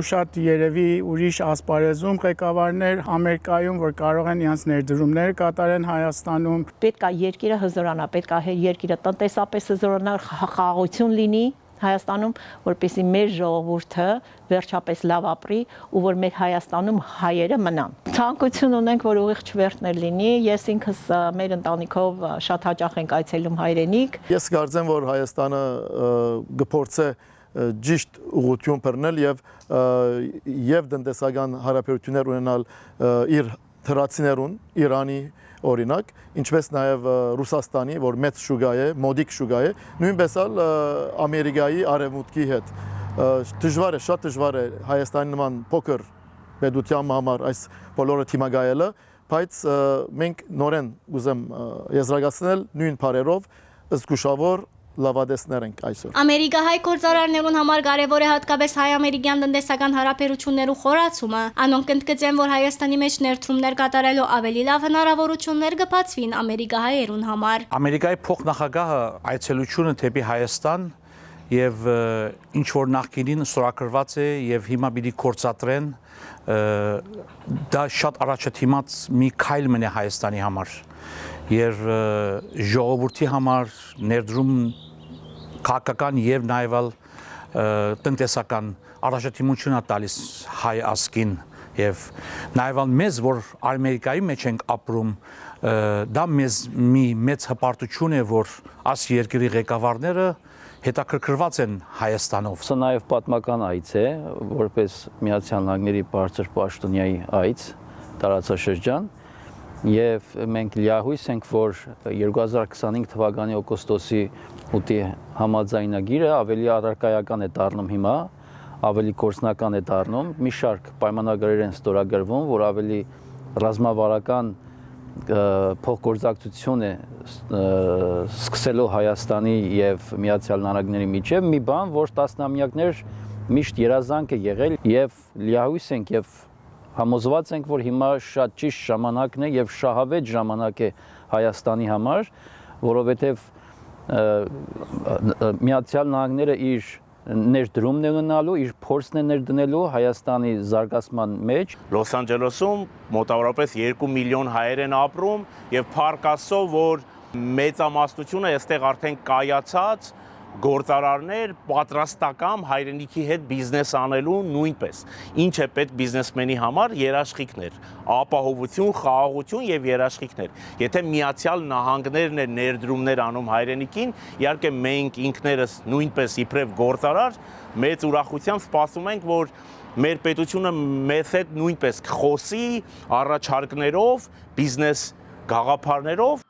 շատ երևի ուրիշ ասպարեզում ղեկավարներ Ամերիկայում, որ կարող են իրենց ներդրումներ կատարեն Հայաստանում։ Պետք է երկիրը հզորանա, պետք է երկիրը տնտեսապես հզորանա, խաղաղություն լինի Հայաստանում, որպեսզի մեր ժողովուրդը վերջապես լավ ապրի ու որ մեր Հայաստանում հայերը մնան։ Ցանկություն ունենք, որ ուղիղ չվերթներ լինի։ Ես ինքս մեր ընտանիքով շատ հաճախ ենք այցելում հայրենիք։ Ես կարծեմ, որ Հայաստանը գործե ճիշտ ուղղություն բռնել եւ տնտեսական հարաբերություններ ունենալ իր թրացիներուն, Իրանի, օրինակ, ինչպես նաև Ռուսաստանի, որ մեծ շուկա է, մոդիկ շուկա է, նույնպես էլ Ամերիկայի արևմուտքի հետ։ Դժվար է, շատ դժվար է Հայաստանի նման փոքր պետության համար այս բոլորը թիմագայելը, բայց մենք նորեն ուզեմ եզրակացնել նույն բարերով զգուշավոր լավադեսներ ենք այսօր։ Ամերիկահայ գործարարներուն համար կարևոր է հատկապես հայ-ամերիկյան տնտեսական հարաբերություններու խորացումը։ Անոնք կընդգծեն, որ Հայաստանի մեջ ներդրումներ կատարելու ավելի լավ հնարավորություններ կբացվին ամերիկահայերուն համար։ Ամերիկայի փոխնախագահը այցելությունը դեպի Հայաստան եւ ինչ որ նախկինին ստորագրված է եւ հիմա պիտի կորցատրեն, դա շատ առաջադիմաց մի քայլ մնա Հայաստանի համար եւ ժողովրդի համար ներդրում քաղաքական եւ նաեւ տնտեսական առաջադիմություն է տալիս հայ ազգին եւ նաեւ մեզ, որ Ամերիկայի մեջ ենք ապրում, դա մեզ մի մեծ հպարտություն է, որ այս երկրի ղեկավարները հետաքրքրված են Հայաստանով։ Սա նաև պատմական այց է, որպես Միացյալ Նահանգների բարձր պաշտոնյայի այց, տարածաշրջան, եւ մենք լիահույս ենք, որ 2025 թվականի օգոստոսի 8-ի համաձայնագիրը ավելի առարկայական է դառնում հիմա, ավելի գործնական է դառնում, մի շարք պայմանագրեր են ստորագրվում, որ ավելի ռազմավարական փոխգործակցություն է սկսելու Հայաստանի եւ Միացյալ Նահանգների միջև մի բան, որ տասնամյակներ միշտ երազանք է եղել եւ լիահույս ենք եւ համոզված ենք, որ հիմա շատ ճիշտ ժամանակն է եւ շահավետ ժամանակ է Հայաստանի համար, որովհետեւ Միացյալ Նահանգները իր ներդրումն է ունենալու, իր փորձն է ներդնելու Հայաստանի զարգացման մեջ։ Լոս Անջելեսում մոտավորապես 2 միլիոն հայեր են ապրում եւ փառք Աստծո, որ մեծամասնությունը այստեղ արդեն կայացած գործարարներ պատրաստական հայրենիքի հետ բիզնես անելու նույնպես։ Ինչ է պետք բիզնեսմենի համար? Երաշխիքներ, ապահովություն, խաղաղություն եւ երաշխիքներ։ Եթե Միացյալ Նահանգներն են ներդրումներ անում հայրենիքին, իհարկե մենք ինքներս նույնպես իբրև գործարար մեծ ուրախությամբ սպասում ենք, որ մեր պետությունը մեզ հետ նույնպես կխոսի առաջարկներով, բիզնես գաղափարներով։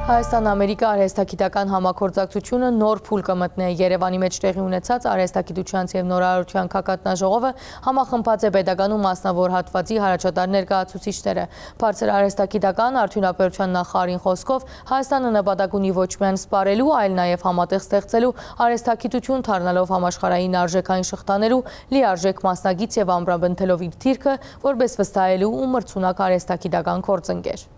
Հայաստան-Ամերիկա արհեստագիտական համագործակցությունը նոր փուլ կմտնի։ Երևանի մեջ տեղի ունեցած արհեստագիտության եւ նորարարության քակատնաժողովը համախմբած է pedagogical մասնավոր հատվածի հարաճատար ներկայացուցիչները։ Բարձր արհեստագիտական արդյունաբերության նախարարին խոսքով Հայաստանը նպատակ ունի ոչ միայն սպառելու, այլ նաեւ համատեղ ստեղծելու արհեստագիտություն դառնալով համաշխարհային արժեքային շղթաներու լիարժեք մասնագիծ եւ ամրապնդելով իր դիրքը որպես վստահելու ու մրցունակ արհեստագիտական գործընկեր։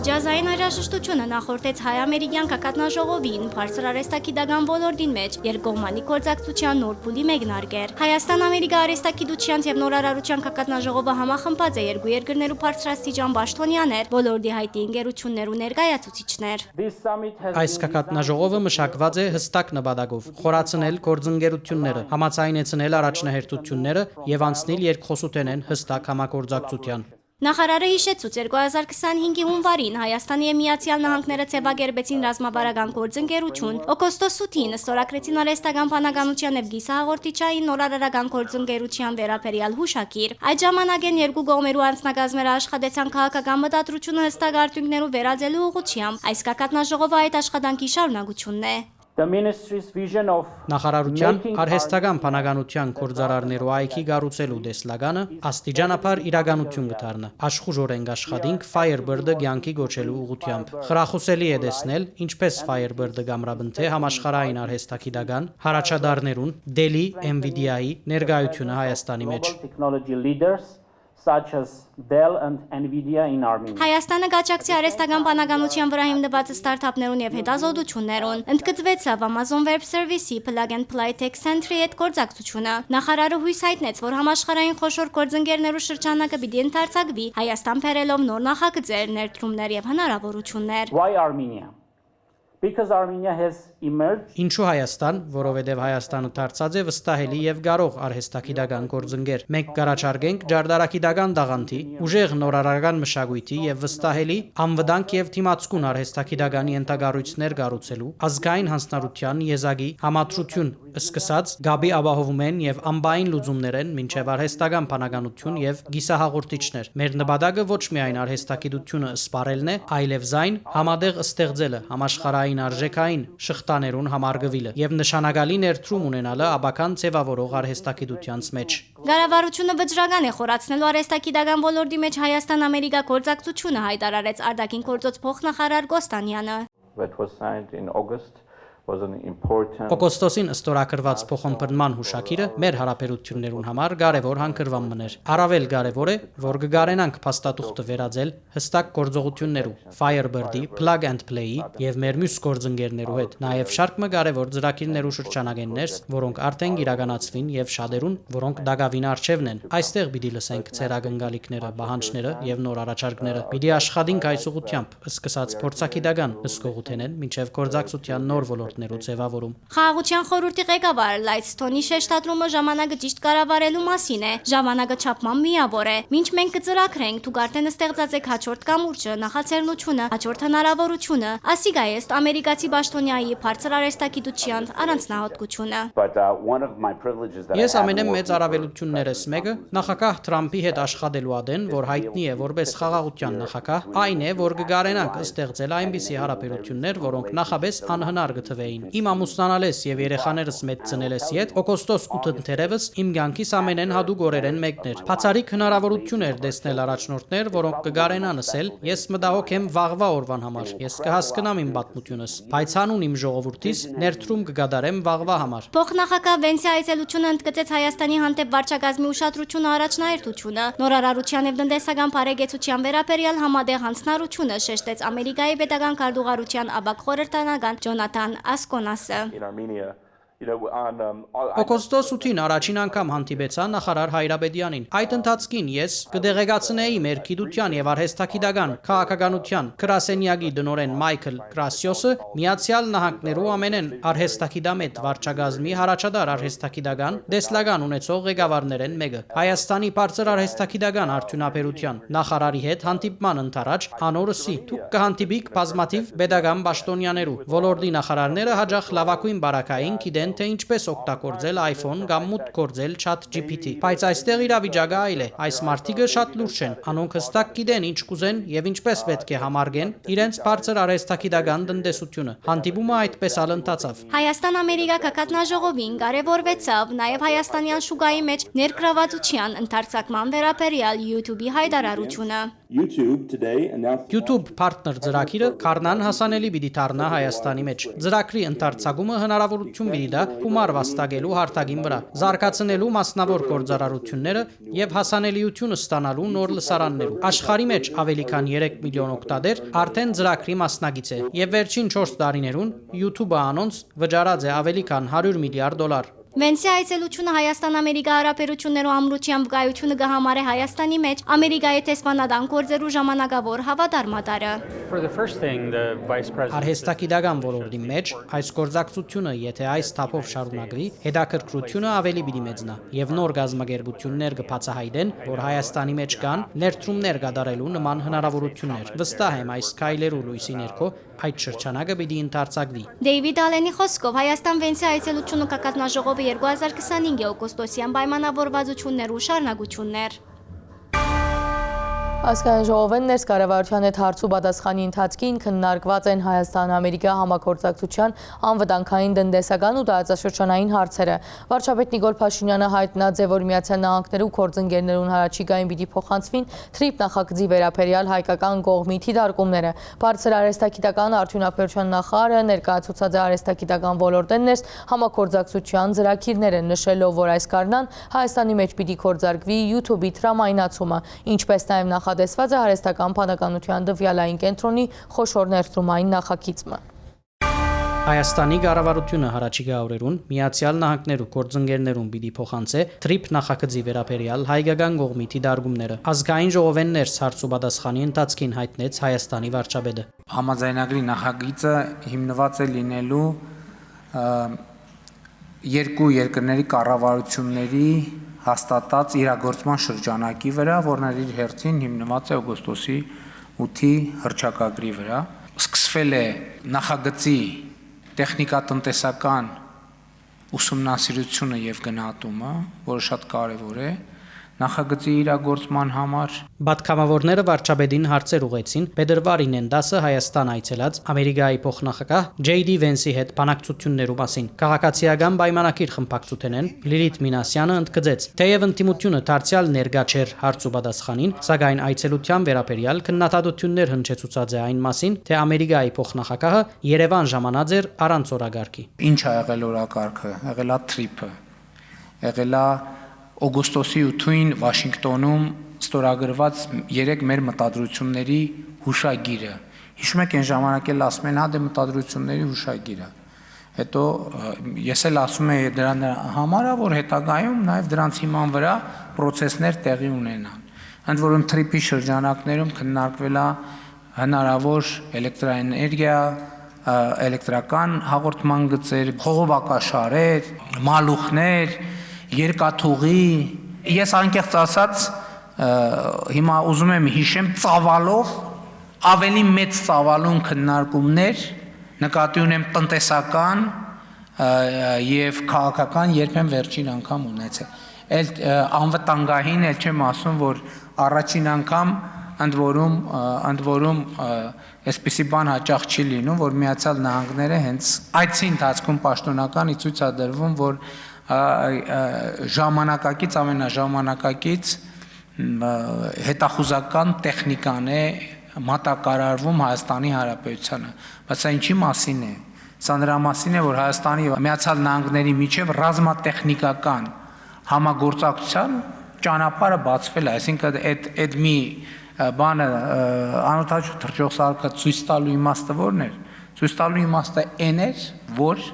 Ջազային երաժշտությունը նախորդեց հայ-ամերիկյան քակատնաժողովին բարձր արհեստագիտական ոլորտին մեջ երկկողմանի գործակցության նոր փուլի մեկնարկեր։ Հայաստան-Ամերիկա արհեստագիտության եւ նորարարության քակատնաժողովը համախմբած է երկու երկրներու բարձրաստիճան պաշտոնյաներ, ոլորտի հայտի ընկերություններու ներկայացուցիչներ։ Այս քակատնաժողովը մշակված է հստակ նպատակով՝ խորացնել գործընկերությունները, համացայնեցնել առաջնահերթությունները եւ անցնել երկխոսութենեն հստակ համագործակցության։ Նախարարը հիշեցուց 2025-ի հունվարին Հայաստանի եւ Միացյալ Նահանգները ձևակերպեցին ռազմավարական գործընկերություն, օգոստոս 8-ին ստորագրեցին արհեստական բանականության եւ գիսահաղորդիչային նորարարական գործընկերության վերաբերյալ հուշագիր։ Այդ ժամանակ են երկու կողմերու անձնակազմերը աշխատեցան քաղաքական մտադրությունը հստակ արդյունքներով վերածելու ուղղությամբ։ Այս կակատնաժողովը այդ աշխատանքի շարունակությունն է։ Նախարարության արհեստական բանականության գործարարներու այքի գառուցելու դեսլագանը աստիճանաբար իրականություն կդառնա։ Աշխուժորեն աշխատենք Firebird-ը կյանքի գոչելու ուղղությամբ։ Խրախուսելի է տեսնել, ինչպես Firebird-ը կամրապնդե համաշխարհային արհեստագիտական հարաճադարներուն Dell-ի, Nvidia-ի ներկայությունը Հայաստանի մեջ։ Such as Dell and Nvidia in Armenia. Հայաստանը գաճակցի արհեստական բանականության վրա հիմնված ստարտափներուն եւ հետազոտություններուն ընդգծվեցավ Amazon Web Service-ի Plug and Play Tech Center-ի հետ գործակցությունը։ Նախարարը հույս հայտնեց, որ համաշխարհային խոշոր գործընկերներու շրջանակը պիտի ընդարձակվի Հայաստան բերելով նոր նախագծեր, ներդրումներ եւ հնարավորություններ։ Why Armenia? Because Armenia has emerged Ինչու Հայաստան, որովհետև Հայաստանը դարձած է վստահելի եւ կարող արհեստագիտական գործընկեր։ Մենք կառաջարկենք ջարդարագիտական դաղանթի, ուժեղ նորարարական մշակույթի եւ վստահելի, անվտանգ եւ թիմացկուն արհեստագիտական ենթակառույցներ կառուցելու, ազգային հանձնառության, եզակի, համատրություն սկսած գաբի ապահովումեն եւ ամբային լուծումներեն մինչեւ արհեստական բանականություն եւ գիսահաղորդիչներ։ Մեր նպատակը ոչ միայն արհեստագիտությունը սպառելն է, այլև զայն համատեղ ստեղծելը, համաշխարհային արժեքային շղթաներուն համարգվիլը եւ նշանակալի ներդրում ունենալը աբական ձևավորող արհեստագիտությանց մեջ։ Կառավարությունը վճռական է խորացնելու արհեստագիտական ոլորտի մեջ Հայաստան-Ամերիկա գործակցությունը, հայտարարեց արտաքին գործոց փոխնախարար Գոստանյանը։ That was signed in August was an important Օգոստոսին ստորագրված փոխանցման հուշագիրը մեր հարաբերություններուն համար կարևոր հանգրվան մներ։ Առավել կարևոր է, որ կգարենանք փաստաթուղթը վերածել հստակ գործողություններու, Firebird-ի, Plug and Play-ի եւ մեր մյուս գործընկերներու հետ։ Նաեւ շարք մը կարևոր ծրագիրներու շրջանագեններ, որոնք արդեն իրականացվին եւ շատերուն, որոնք դակավին արժևն են։ Այստեղ պիտի լսենք ցեր ակնկալիքները, պահանջները եւ նոր առաջարկները։ Պիտի աշխատենք այս ուղղությամբ, սկսած փորձագիտական հսկողութենեն մինչեւ գործակցության նոր ոլորտներու ձևավորում։ Խաղաղության խորհրդի ղեկավար Լայթսթոնի շեշտադրումը ժամանակը ճիշտ կառավարելու մասին է։ Ժամանակը չափման միավոր է։ Մինչ մենք կծրագրենք, դուք արդեն ստեղծած եք հաջորդ կամուրջը, նախաձեռնությունը, հաջորդ հնարավորությունը, ասիգա է ամերիկացի պաշտոնյայի բարձր արհեստագիտության առանձնահատկությունը։ Ես ամենը մեծ առավելություններս մեկը նախագահ Թրամփի հետ աշխատելու ադեն, որ հայտնի է որպես խաղաղության նախագահ, այն է, որ կգարենանք ստեղծել այնպիսի հարաբերություններ, որոնք նախաբես անհնար գտվեին։ Իմ ամուսնանալես եւ երեխաներս մեծ ծնելես իդ օգոստոս 8-ն թերևս իմ կյանքիս ամենեն հadoop օրերեն մեկն էր։ Բացառիկ հնարավորություն էր տեսնել առաջնորդներ, որոնք կգարենան ասել, ես մտահոգ եմ վաղվա օրվան համար, ես կհասկնամ իմ պատմությունս, բայց հանուն իմ ժողովրդիս ներդրում կգադարեմ վաղվա համար։ Փոխնախագահ Վենսի այցելությունը ընդգծեց Հայաստանի հանդեպ վարչակազմի ուշադրությունը, առաջնահերթությունը, նորարարության եւ տնտեսական բարեկեցության վերաբերյալ համատեղ հանձնառությունը, շեշտեց Ամերիկայի պետական քարտուղարության աբակ խորհրդանական Ջոնաթան Ասկոնասը։ Օգոստոս 8-ին առաջին անգամ հանդիպեցա նախարար Հայրապետյանին։ Այդ ընթացքին ես կդեղեկացնեի մեր գիտության եւ արհեստագիտական քաղաքականության գրասենյակի դնորեն Մայքլ Կրասիոսը Միացյալ Նահանգներու ամենեն արհեստագիտամետ վարչակազմի հարաճադար արհեստագիտական դեսլական ունեցող ղեկավարներեն մեկը։ Հայաստանի բարձր արհեստագիտական արդյունաբերության նախարարի հետ հանդիպման ընթരാճ անորսի դուք կհանդիպիք բազմաթիվ pedagogan պաշտոնյաներու։ Ոլորտի նախարարները հաջող լավագույն բարակային գիտեն թե ինչպես օգտագործել iPhone կամ մուտք գործել ChatGPT, բայց այստեղ իրավիճակը այլ է։ Այս մարդիկը շատ լուրջ են, անոնք հստակ գիտեն ինչ կուզեն եւ ինչպես պետք է համարգեն իրենց բարձր արհեստագիտական տնտեսությունը։ Հանդիպումը այդպես ալընթացավ։ Հայաստան-Ամերիկա կակատնաժողովին կարևորվեցավ նաեւ հայաստանյան շուկայի մեջ ներգրավվածության ընդարձակման վերաբերյալ YouTube-ի հայտարարությունը։ YouTube Partner ծրագիրը քարնան հասանելի պիտի դառնա Հայաստանի մեջ։ Ծրագրի ընդարձակումը հնարավորություն պիտի տա գումար վաստակելու հարթակին վրա, զարգացնելու մասնավոր գործարարությունները եւ հասանելիություն ստանալու նոր լսարաններու։ Աշխարհի մեջ ավելի քան 3 միլիոն օգտատեր արդեն ծրագրի մասնակից է եւ վերջին 4 տարիներուն YouTube-ը անոնց վճարած է ավելի քան $100 միլիարդ։ Վենսի այցելությունը Հայաստան-Ամերիկա հարաբերություններու ամրության վկայությունը կհամարի Հայաստանի մեջ Ամերիկայի տեսփանադան գործերու ժամանակավոր հավատարմատարը։ Արհեստագիտական ոլորտի մեջ այս գործակցությունը, եթե այս թափով շարունակվի, հետաքրքրությունը ավելի պիտի մեծնա եւ նոր գազམ་ագերբություններ կբացահայտեն, որ Հայաստանի մեջ կան ներդրումներ կատարելու նման հնարավորություններ։ Վստահ եմ այս քայլերու լույսի ներքո այդ շրջանակը պիտի ընդարձակվի։ Դեյվիդ Ալենի խոսքով Հայաստան Վենսի այցելությունը կակատնաժողովի 2025 օգոստոսյան պայմանավորվածություններու շարունակություններ։ Ազգային ժողովեն ներս կառավարության հետ հարց ու պատասխանի ընթացքին քննարկված են Հայաստան-Ամերիկա համագործակցության անվտանգային տնտեսական ու տարածաշրջանային հարցերը։ Վարչապետ Նիկոլ Փաշինյանը հայտնած է, որ Միացյալ Նահանգներու գործընկերներուն հարաճիգային պիտի փոխանցվին TRIP նախագծի վերաբերյալ հայկական կողմի թիդարկումները։ Բարձր արհեստագիտական արդյունաբերության նախարարը ներկայացուցած է արհեստագիտական ոլորտեն ներս համագործակցության ծրագիրները, նշելով, որ այս կառնան Հայաստանի մեջ պիտի կորձարկվի YouTube-ի տրամայնացումը, ինչպես նաև նախադեсված է հարեստական բանականության դվյալային կենտրոնի խոշոր ներդրումային նախագիծը։ Հայաստանի կառավարությունը հարաճիգա օրերուն Միացյալ Նահանգներու գործընկերներուն պիտի փոխանցե թրիփ նախագծի վերաբերյալ հայկական կողմի դիտարկումները։ Ազգային ժողովեն ներս հարց ու պատասխանի ընթացքին հայտնեց Հայաստանի վարչապետը։ Համաձայնագրի նախագիծը հիմնված է լինելու երկու երկրների կառավարությունների հաստատած իրագործման շրջանակի վրա, որն իր հերթին հիմնված է օգոստոսի 8-ի հռչակագրի վրա։ Սկսվել է նախագծի տեխնիկատնտեսական ուսումնասիրությունը եւ գնահատումը, որը շատ կարեւոր է նախագծի իրագործման համար։ Պատգամավորները վարչապետին հարցեր ուղեցին փետրվարին 10-ը Հայաստան այցելած Ամերիկայի փոխնախագահ J.D. Vance-ի հետ բանակցություններու մասին։ Քաղաքացիական պայմանագիր խմբակցութենեն Լիլիթ Մինասյանը ընդգծեց, թեև ընդդիմությունը դարձյալ ներկա չէր հարց ու պատասխանին, սակայն այցելության վերաբերյալ քննադատություններ հնչեցուցած է այն մասին, թե Ամերիկայի փոխնախագահը Երևան ժամանած էր առանց օրակարգի։ Ինչ ա եղել օրակարգը, եղել է թրիփը, եղել է օգոստոսի 8-ին Վաշինգտոնում ստորագրված 3 մեր մտադրությունների հուշագիրը։ Հիշում եք այն ժամանակ էլ ասում են, հա դե մտադրությունների հուշագիրը։ Հետո ես էլ ասում եմ դրա համար, որ հետագայում նաև դրանց հիման վրա process-ներ տեղի ունենան։ Ընդ որում թրիփի շրջանակներում քննարկվել է հնարավոր էլեկտրաէներգիա, էլեկտրական հաղորդման գծեր, խողովակաշարեր, մալուխներ, երկաթուղի, ես անկեղծ ասած հիմա ուզում եմ հիշեմ ծավալով ավելի մեծ ծավալուն քննարկումներ նկատի ունեմ տնտեսական եւ քաղաքական երբեմն վերջին անգամ ունեցել։ Էլ անվտանգային էլ չեմ ասում, որ առաջին անգամ ընդ որում այսպիսի բան հաճախ չի լինում, որ Միացյալ Նահանգները հենց այցի ընթացքում պաշտոնական ցույց է դրվում, որ ժամանակակից ամենաժամանակակից հետախուզական տեխնիկան է մատակարարվում Հայաստանի Հանրապետությանը, բայց սա ինչի մասին է։ Սա նրա մասին է, որ Հայաստանի Միացյալ Նահանգների միջև ռազմատեխնիկական համագործակցության ճանապարհը բացվել է, այսինքն այդ մի բանը անօթաչու թռչող սարքը ցույց տալու իմաստը ո՞րն էր։ Ցույց տալու իմաստը այն էր, որ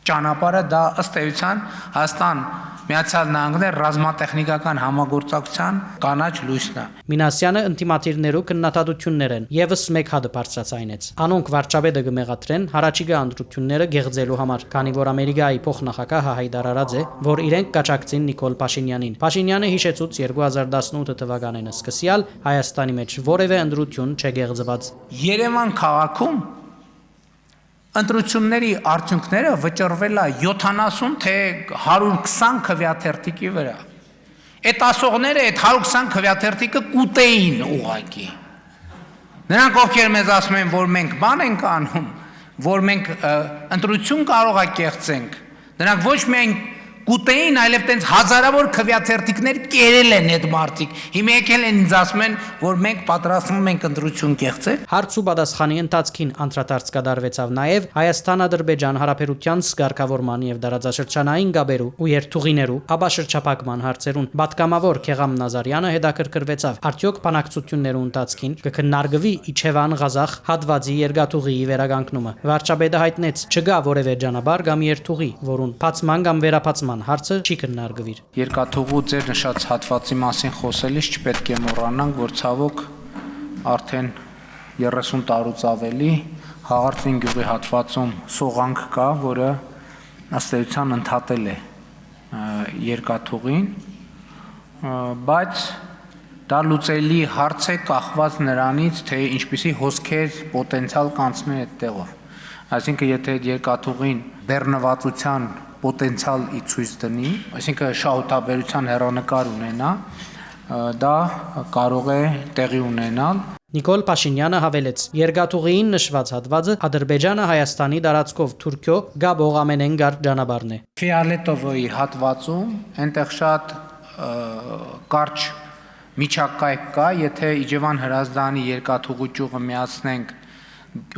ճանապարհը դա ըստ էության Հայաստան Միացյալ Նահանգներ ռազմատեխնիկական համագործակցության կանաչ լույսն է։ Մինասյանը ինտիմատիվներու քննադատություններ են եւս մեկ հատ բարձրացայնեց։ Անոնք վարչապետը կմեղադրեն հարաճիգա ընտրությունները գեղձելու համար, քանի որ Ամերիկայի փոխնախագահը հայտարարած է, որ իրենք կաճակցին Նիկոլ Փաշինյանին։ Փաշինյանը հիշեցուց 2018 թվականին սկսյալ Հայաստանի մեջ որևէ ընտրություն չգեղձված։ Երևան քաղաքում ընտրությունների արդյունքները վճռվել է 70 թե 120 քվեաթերթիկի վրա։ Այդ ասողները այդ 120 քվեաթերթիկը կուտեին ուղակի։ Նրանք ովքեր մեզ ասում են, որ մենք բան ենք անում, որ մենք ընտրություն կարող է կեղծենք, նրանք ոչ միայն կուտեին, այլև տենց հազարավոր քվեաթերթիկներ կերել են այդ մարդիկ։ Հիմա եկել են ինձ ասում են, որ մենք պատրաստվում ենք ընտրություն կեղծել։ Հարց ու պատասխանի ընթացքին անդրադարձ կդարվեցավ նաև Հայաստան-Ադրբեջան հարաբերության զարգավորման եւ դարաձաշրջանային գաբերու ու երթուղիներու աբաշրջապակման հարցերուն։ Պատգամավոր Քեղամ Նազարյանը հետաքրքրվեցավ, արդյոք բանակցություններու ընթացքին կքննարկվի Իջևան-Ղազախ հատվածի երկաթուղիի վերականգնումը։ Վարչապետը հայտնեց, չկա որևէ ճանապարհ կամ երթուղի, որուն բացման կամ վերապացման հարցը չի քննարկվիր։ Երկաթուղու ձեր նշած հատվածի մասին խոսելիս չպետք է մոռանանք, որ ցավոք արդեն 30 տարուց ավելի Հաղարծին գյուղի հատվածում սողանք կա, որը ըստ էության ընդհատել է երկաթուղին, բայց դա լուծելի հարց է կախված նրանից, թե ինչպիսի հոսքեր պոտենցիալ կանցնեն այդ տեղով։ Այսինքն, եթե այդ երկաթուղին բեռնվածության պոտենցիալ ցույց դնի, այսինքն շահութաբերության հեռանկար ունենա, դա կարող է տեղի ունենալ։ Նիկոլ Փաշինյանը հավելեց. երկաթուղիին նշված հատվածը Ադրբեջանը Հայաստանի տարածքով Թուրքիո գաբող ամենեն գար ճանապարհն է։ Ֆիալետովոյի հատվածում այնտեղ շատ կարճ միջակայք կա, եթե Իջևան Հրազդանի երկաթուղի ճյուղը միացնենք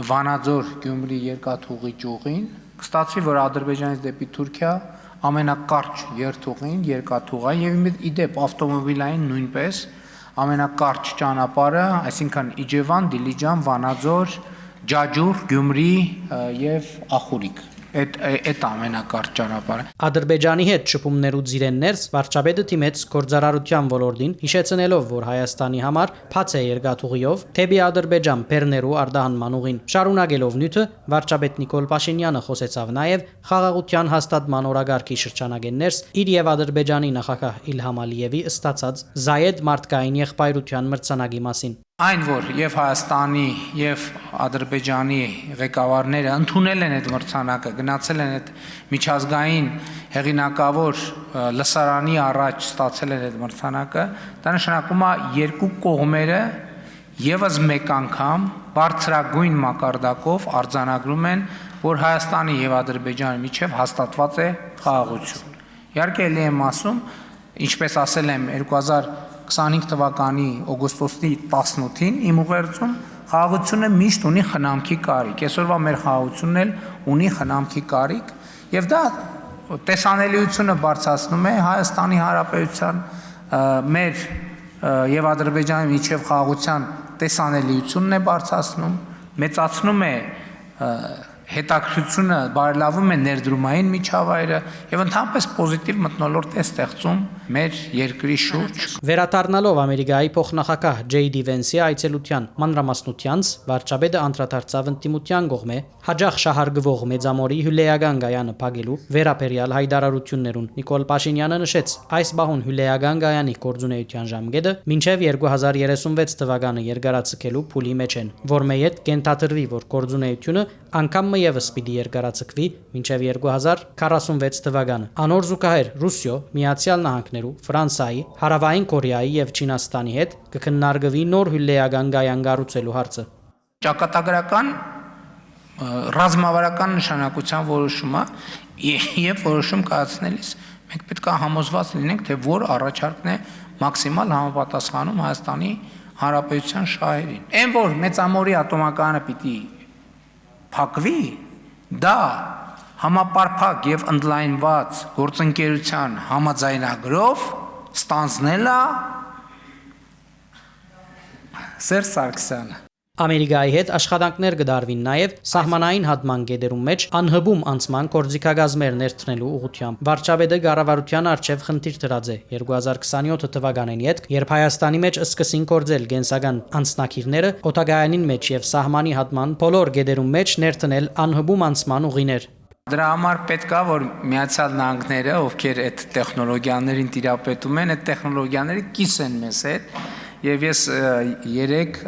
Վանաձոր Գյումրի երկաթուղի ճյուղին, կստացվի, որ Ադրբեջանից դեպի Թուրքիա ամենակարճ երթուղին երկաթուղ է եւ իդեպ ավտոմոբիլային նույնպես ամենակարճ ճանապարհը, այսինքն Իջևան, Դիլիջան, Վանաձոր, Ջաջուր, Գյումրի եւ Ախուրիկ։ Այդ ամենակարճ ճանապարհը։ Ադրբեջանի հետ շփումներուց իրեն ներս վարչապետը թիմեց գործարարության ոլորտին, հիշեցնելով, որ Հայաստանի համար փաց է երկաթուղիով թեպի Ադրբեջան բեռներու արտահանման ուղին։ Շարունակելով նյութը, վարչապետ Նիկոլ Փաշինյանը խոսեցավ նաև խաղաղության հաստատման օրագարկի շրջանագեն ներս իր եւ Ադրբեջանի նախագահ Իլհամ Ալիևի ստացած Զայեդ մարդկային եղբայրության մրցանակի մասին։ Այն որ եւ Հայաստանի եւ Ադրբեջանի ղեկավարները ընդունել են այդ մրցանակը, գնացել են այդ միջազգային հեղինակավոր լսարանի առաջ ստացել են այդ մրցանակը, դա նշանակում է երկու կողմերը եւս մեկ անգամ բարձրագույն մակարդակով արձանագրում են, որ Հայաստանի եւ Ադրբեջանի միջև հաստատված է խաղաղություն։ Իհարկե ելի եմ ասում, ինչպես ասել եմ 2025 թվականի օգոստոսի 18-ին իմ ուղերձում խաղաղությունը միշտ ունի խնամքի կարիք։ Այսօրվա մեր խաղաղությունն էլ ունի խնամքի կարիք, եւ դա տեսանելիությունը բարձրացնում է Հայաստանի Հանրապետության մեր եւ Ադրբեջանի միջև խաղաղության տեսանելիությունն է բարձրացնում, մեծացնում է հետաքրությունը, բարելավում է ներդրումային միջավայրը եւ ընդհանրապես պոզիտիվ մթնոլորտ է ստեղծում մեր երկրի շուրջ։ Վերադառնալով Ամերիկայի փոխնախագահ Ջեյ Դի Վենսի այցելության մանրամասնությանց վարչապետը անդրադարձավ ընդդիմության կողմէ հաջող շահարգվող Մեծամորի հյուլեական գայանը փակելու վերաբերյալ հայտարարություններուն։ Նիկոլ Փաշինյանը նշեց, այս բահուն հյուլեական գայանի գործունեության ժամկետը մինչև 2036 թվականը երկարացկելու փուլի մեջ են, որ մեյետ կենթադրվի, որ գործունեությունը անգամ եւս պիտի երկարացկվի մինչև 2046 թվականը։ Անոր զուգահեռ Ռուսիո, Միացյալ Նահանգներու, Ֆրանսիայի, Հարավային Կորեայի եւ Չինաստանի հետ կքննարկվի նոր հյուլեական գայան կառուցելու հարցը։ Ճակատագրական ռազմավարական նշանակության որոշումը եւ որոշում կայացնելիս մենք պետք է համոզված լինենք, թե որ առաջարկն է մաքսիմալ համապատասխանում Հայաստանի Հանրապետության շահերին։ Այն որ Մեծամորի ատոմակայանը պիտի փակվի, դա համապարփակ եւ ընդլայնված գործընկերության համաձայնագրով ստանձնել է Սերժ Սարգսյանը։ Ամերիկայի հետ աշխատանքներ կդարվին նաև սահմանային հատման գեդերում մեջ անհբում անցման կորձիկագազմեր ներդնելու ուղղությամբ։ Վարչապետը կառավարության արչև խնդիր դրած է 2027 թվականին յետք, երբ Հայաստանի մեջ սկսին կորձել գենսական անձնակիրները, օտագայանին մեջ եւ սահմանի հատման բոլոր գեդերում մեջ ներդնել անհբում անցման ուղիներ։ Դրա համար պետք է որ Միացյալ Նահանգները, ովքեր այդ տեխնոլոգիաներին տիրապետում են, այդ տեխնոլոգիաները կիսեն մեզ հետ։ Եվ ես երեք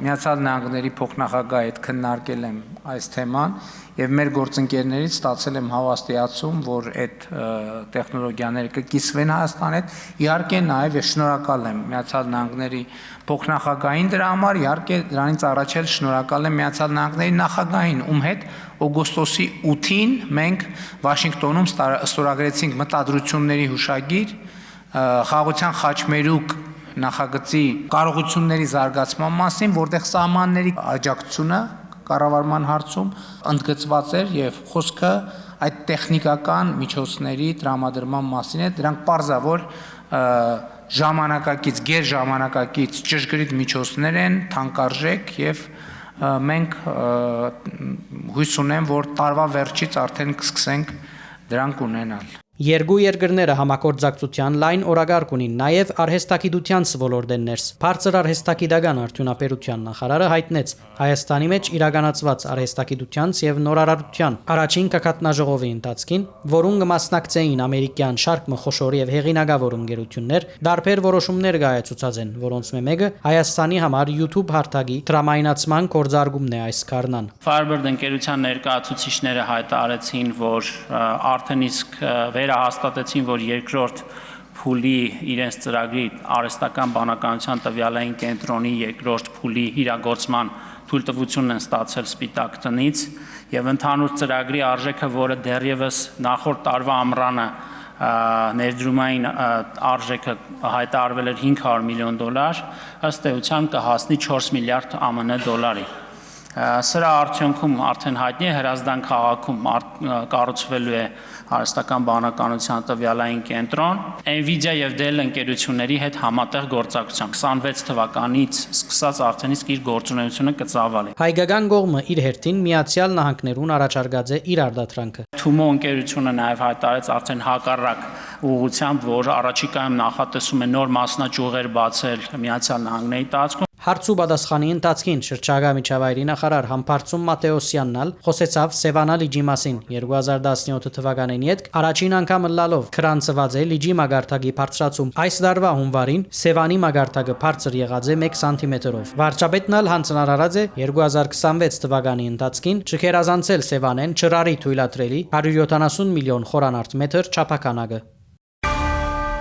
Միացյալ Նահանգների փոխնախագահի հետ քննարկել եմ այս թեման եւ մեր գործընկերներից ստացել եմ հավաստիացում, որ այդ տեխնոլոգիաները կկիսվեն Հայաստանի հետ։ Իհարկե նաեւ ես շնորհակալ եմ Միացյալ Նահանգների փոխնախագահին դրա համար, իհարկե դրանից առաջ էլ շնորհակալ եմ Միացյալ Նահանգների նախագահին, ում հետ օգոստոսի 8-ին մենք Վաշինգտոնում ստորագրեցինք մտադրությունների հուշագիր խաղաղության խաչմերուկ նախագծի կարողությունների զարգացման մասին, որտեղ սահմանների աջակցությունը կառավարման հարցում ընդգծված էր եւ խոսքը այդ տեխնիկական միջոցների տրամադրման մասին է, դրանք պարզավոր ժամանակակից, գերժամանակակից ճշգրիտ միջոցներ են, թանկարժեք եւ մենք հույս ունեմ, որ տարվա վերջից արդեն կսկսենք դրանք ունենալ։ Երկու երկրները համագործակցության լայն օրագարկ ունին նաև արհեստագիտության ոլորտեն ներս։ Բարձր արհեստագիտական արդյունաբերության նախարարը հայտնեց Հայաստանի մեջ իրականացված արհեստագիտության եւ նորարարության առաջին կակատնաժողովի ընթացքին, որուն կմասնակցեին ամերիկյան շարք խոշոր եւ հեղինակավոր ընկերություններ, դարբեր որոշումներ կայացուցած են, որոնց մեկը Հայաստանի համար YouTube հարթակի տրամայնացման կորձարկումն է այս քառնան։ Firebird ընկերության ներկայացուցիչները հայտարարեցին, որ արդեն իսկ հաստատեցին, որ երկրորդ փուլի իրենց ծրագրի արհեստական բանականության տվյալային կենտրոնի երկրորդ փուլի իրագործման թույլտվությունն են ստացել Սպիտակ տնից եւ ընդհանուր ծրագրի արժեքը, որը դեռևս նախորդ տարվա ամռանը ներդրումային արժեքը հայտարարվել էր $500 միլիոն, ըստ էության կհասնի 4 միլիարդ ԱՄՆ դոլարի։ Սրա արդյունքում արդեն հայտնի է Հրազդան քաղաքում կառուցվելու է արհեստական բանականության տվյալային կենտրոն Nvidia եւ Dell ընկերությունների հետ համատեղ գործակցությամբ 26 թվականից սկսած արդեն իսկ իր գործունեությունը կծավալի։ Հայկական կողմը իր հերթին Միացյալ Նահանգներուն առաջարկած է իր արդատրանքը։ Թումո ընկերությունը նաև հայտարարեց արդեն հակառակ ուղղությամբ, որ առաջիկայում նախատեսում է նոր մասնաճյուղեր բացել Միացյալ Նահանգների տարածքում։ Հարցու պատասխանի ընթացքին շրջակա միջավայրի նախարար Համբարձում Մատեոսյանն խոսեցավ Սևանա լիճի մասին 2017 թվականին հետ առաջին անգամ լալով քրանցված է լիճի մագարտակի բարձրացում։ Այս դարվա հունվարին Սևանի մագարտակը բարձր եղած է 1 սանտիմետրով։ Վարչապետն ալ հանձնարարած է 2026 թվականի ընթացքին չքերազանցել Սևանեն ճրարի թույլատրելի 170 միլիոն խորանարդ մետր չափականակը։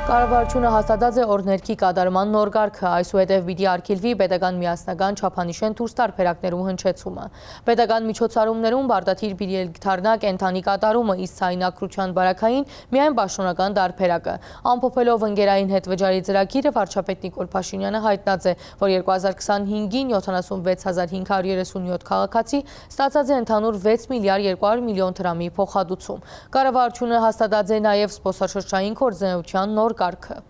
Կառավարությունը հաստատած է օրհներքի կատարման նոր կարգը, այսուհետև պիտի արգելվի պետական միասնական չափանիշեն դուրս տարբերակներում հնչեցումը։ Պետական միջոցառումներում բարդաթիր պիտի դառնա կենթանի կատարումը, իսկ ցայնակրության բարակային միայն պաշտոնական տարբերակը։ Ամփոփելով ընկերային հետ վճարի ծրագիրը վարչապետ Նիկոլ Փաշինյանը հայտնած է, որ 2025-ին 76537 քաղաքացի ստացած է ընդհանուր 6 միլիարդ 200 միլիոն դրամի փոխհատուցում։ Կառավարությունը հաստատած է նաև զբոսաշրջային գործունեության նոր կարգը։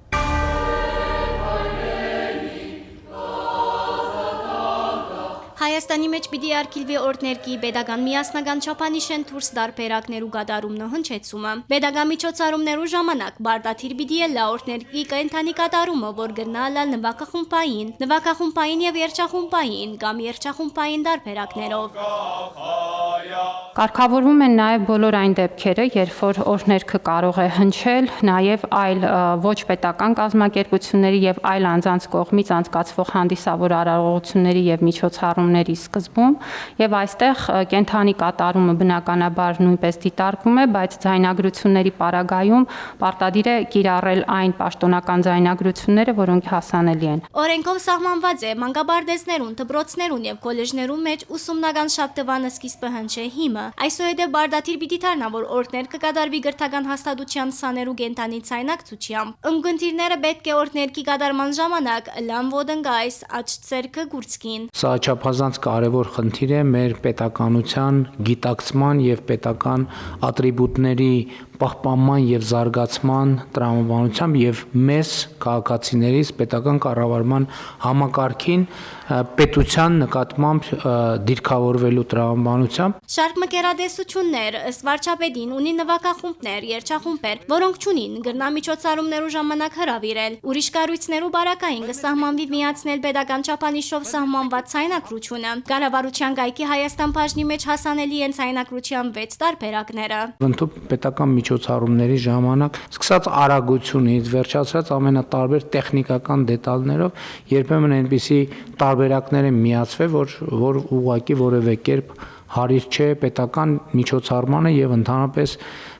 Հայաստանի մեջ պիտի արգելվի օրհներքի պետական միասնական չափանիշեն դուրս տարբերակներու կատարումն հնչեցումը։ Պետական միջոցառումներու ժամանակ բարդաթիր պիտի լա օրհներքի կենթանի կատարումը, որ գրնալա նվակախումբային եւ երջախումբային կամ երջախումբային տարբերակներով։ Կարգավորվում են նաև բոլոր այն դեպքերը, երբ որ օրհներքը կարող է հնչել նաև այլ ոչ պետական կազմակերպությունների եւ այլ անձանց կողմից անցկացվող հանդիսավոր արարողությունների եւ միջոցառումների սկզբում, եւ այստեղ կենթանի կատարումը բնականաբար նույնպես դիտարկվում է, բայց ձայնագրությունների պարագայում պարտադիր է կիրառել այն պաշտոնական ձայնագրությունները, որոնք հասանելի են։ Օրենքով սահմանված է մանկաբարձերներուն, դպրոցներուն եւ քոլեջներուն մեջ ուսումնական շաբթվանը սկիզբը հնչե հիմը։ Այսուհետև բարդաթիր պիտի դառնա, որ օրհներ կկատարվի գրթական հաստատության սաներու կենթանի ցայնակցությամբ։ Ընկերները պետք է օրհներքի կատարման ժամանակ լան ոդնգայս աչցերքը գուրցքին։ Սա չափազանց կարևոր խնդիր է մեր պետականության գիտակցման եւ պետական ատրիբուտների պահպանման եւ զարգացման տրամաբանությամբ եւ մեզ քաղաքացիներից պետական կառավարման համակարգին պետության նկատմամբ դիրքավորվելու տրամաբանությամբ Շարք մկերադեսություններ ըստ վարչապետին ունի նվակախումբներ, երջախումբեր, որոնք չունին գրնամիջոցառումներու ժամանակ հրավիրել։ Ուրիշ կառույցներու բարակային կսահմանվի միացնել պետական չափանիշով սահմանված ցայնակրությունը։ Կառավարության գայքի Հայաստան բաժնի մեջ հասանելի են ցայնակրության 6 տարբերակները։ Պետական միջոցառումների ժամանակ սկսած արագությունից վերջացրած ամենատարբեր տեխնիկական դետալներով երբեմն այնպիսի տարբերակներ են միացվել, որ ուղղակի որևէ կերպ հարիր չէ պետական միջոցառմանը եւ ընդհանրապես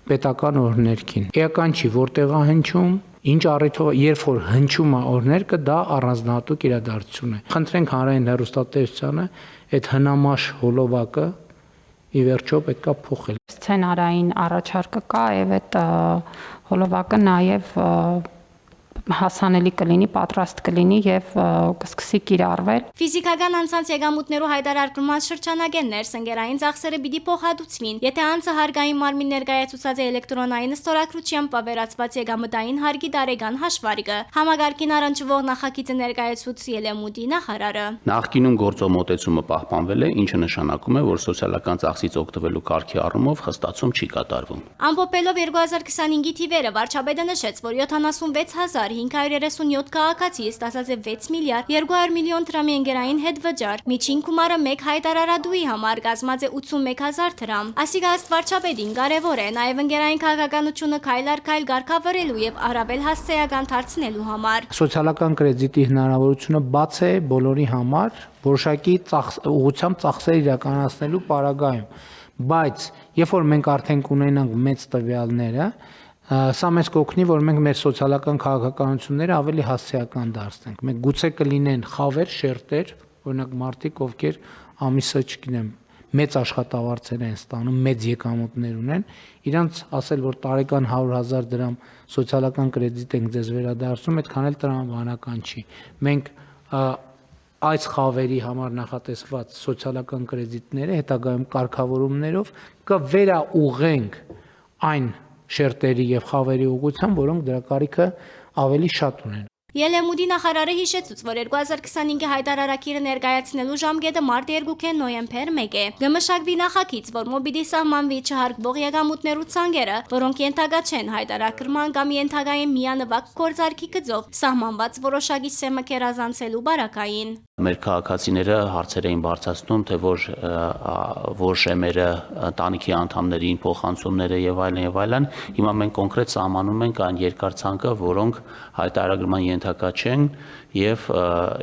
պետական օրհներքին։ Էական չի, որտեղ է հնչում, ինչ առիթով, երբ որ հնչում է օրհներքը, դա առանձնահատուկ իրադարձություն է։ Խնդրենք հանրային հեռուստատեսությանը այդ հնամաշ հոլովակը ի վերջո պետքա փոխել։ Սցենարային առաջարկը կա եւ այդ հոլովակը նաեւ հասանելի կլինի, պատրաստ կլինի եւ կսկսի կիրառվել։ Ֆիզիկական անձանց եկամուտներու հայտարարման շրջանագեններ սնգերային ծախսերը պիտի փոխհատուցվին, եթե անձը հարգային մարմին ներկայացուցած է էլեկտրոնային ստորագրությամբ ավերածված եկամտային հարգի տարեկան հաշվարկը։ Համագարկին առնչվող նախագիծը ներկայացուց Ելեմուտի նախարարը։ Նախկինում գործող մոտեցումը պահպանվել է, ինչը նշանակում է, որ սոցիալական ծախսից օգտվելու կարգի առումով խստացում չի կատարվում։ Ամփոփելով 2025-ի թիվերը վարչապետը նշեց, որ 76537 քաղաքացի ստացած է 6 միլիարդ 200 միլիոն դրամի ընկերային հետվճար։ Միջին գումարը մեկ հայտարարադուի համար կազմած է 81000 դրամ։ Ասիկա ըստ վարչապետին կարևոր է նաև ընկերային քաղաքականությունը քայլ առ քայլ ղեկավարելու եւ առավել հասցեական դարձնելու համար։ Սոցիալական կրեդիտի հնարավորությունը բաց է բոլորի համար, որոշակի ուղղությամբ ծախսեր իրականացնելու պարագայում, բայց երբ որ մենք արդեն կունենանք մեծ տվյալները, սա մեզ կօգնի, որ մենք մեր սոցիալական քաղաքականությունները ավելի հասցեական դարձնենք։ Մենք գուցե կլինեն խավեր, շերտեր, օրինակ մարդիկ, ովքեր ամիսը, չգիտեմ, մեծ աշխատավարձեր են ստանում, մեծ եկամուտներ ունեն, իրանց ասել, որ տարեկան 100,000 դրամ սոցիալական կրեդիտ ենք ձեզ վերադարձնում, այդքան էլ տրամաբանական չի։ Մենք այս խավերի համար նախատեսված սոցիալական կրեդիտները հետագայում կարգավորումներով կվերաուղենք այն շերտերի եւ խավերի ուղղությամբ, որոնք դրա կարիքը ավելի շատ ունեն։ Ելեմուդի նախարարը հիշեցուց, որ 2025-ի հայտարարակիրը ներկայացնելու ժամկետը մարտի 2-ին նոյեմբեր 1 է։ Գմշակվի նախագիծ, որ մոբիլի սահմանվի չհարգվող եկամուտներու ցանկերը, որոնք ենթակա չեն հայտարարման կամ ենթակային միանվագ գործարքի գծով սահմանված որոշակի սեմը կերազանցելու բարակային։ Մեր քաղաքացիները հարցեր էին բարձրացնում, թե որ շեմերը, ընտանիքի անդամներին, փոխանցումները եւ այլն, հիմա մենք կոնկրետ սահմանում ենք այն երկար ցանկը, որոնք հայտարարման ենթակա չեն եւ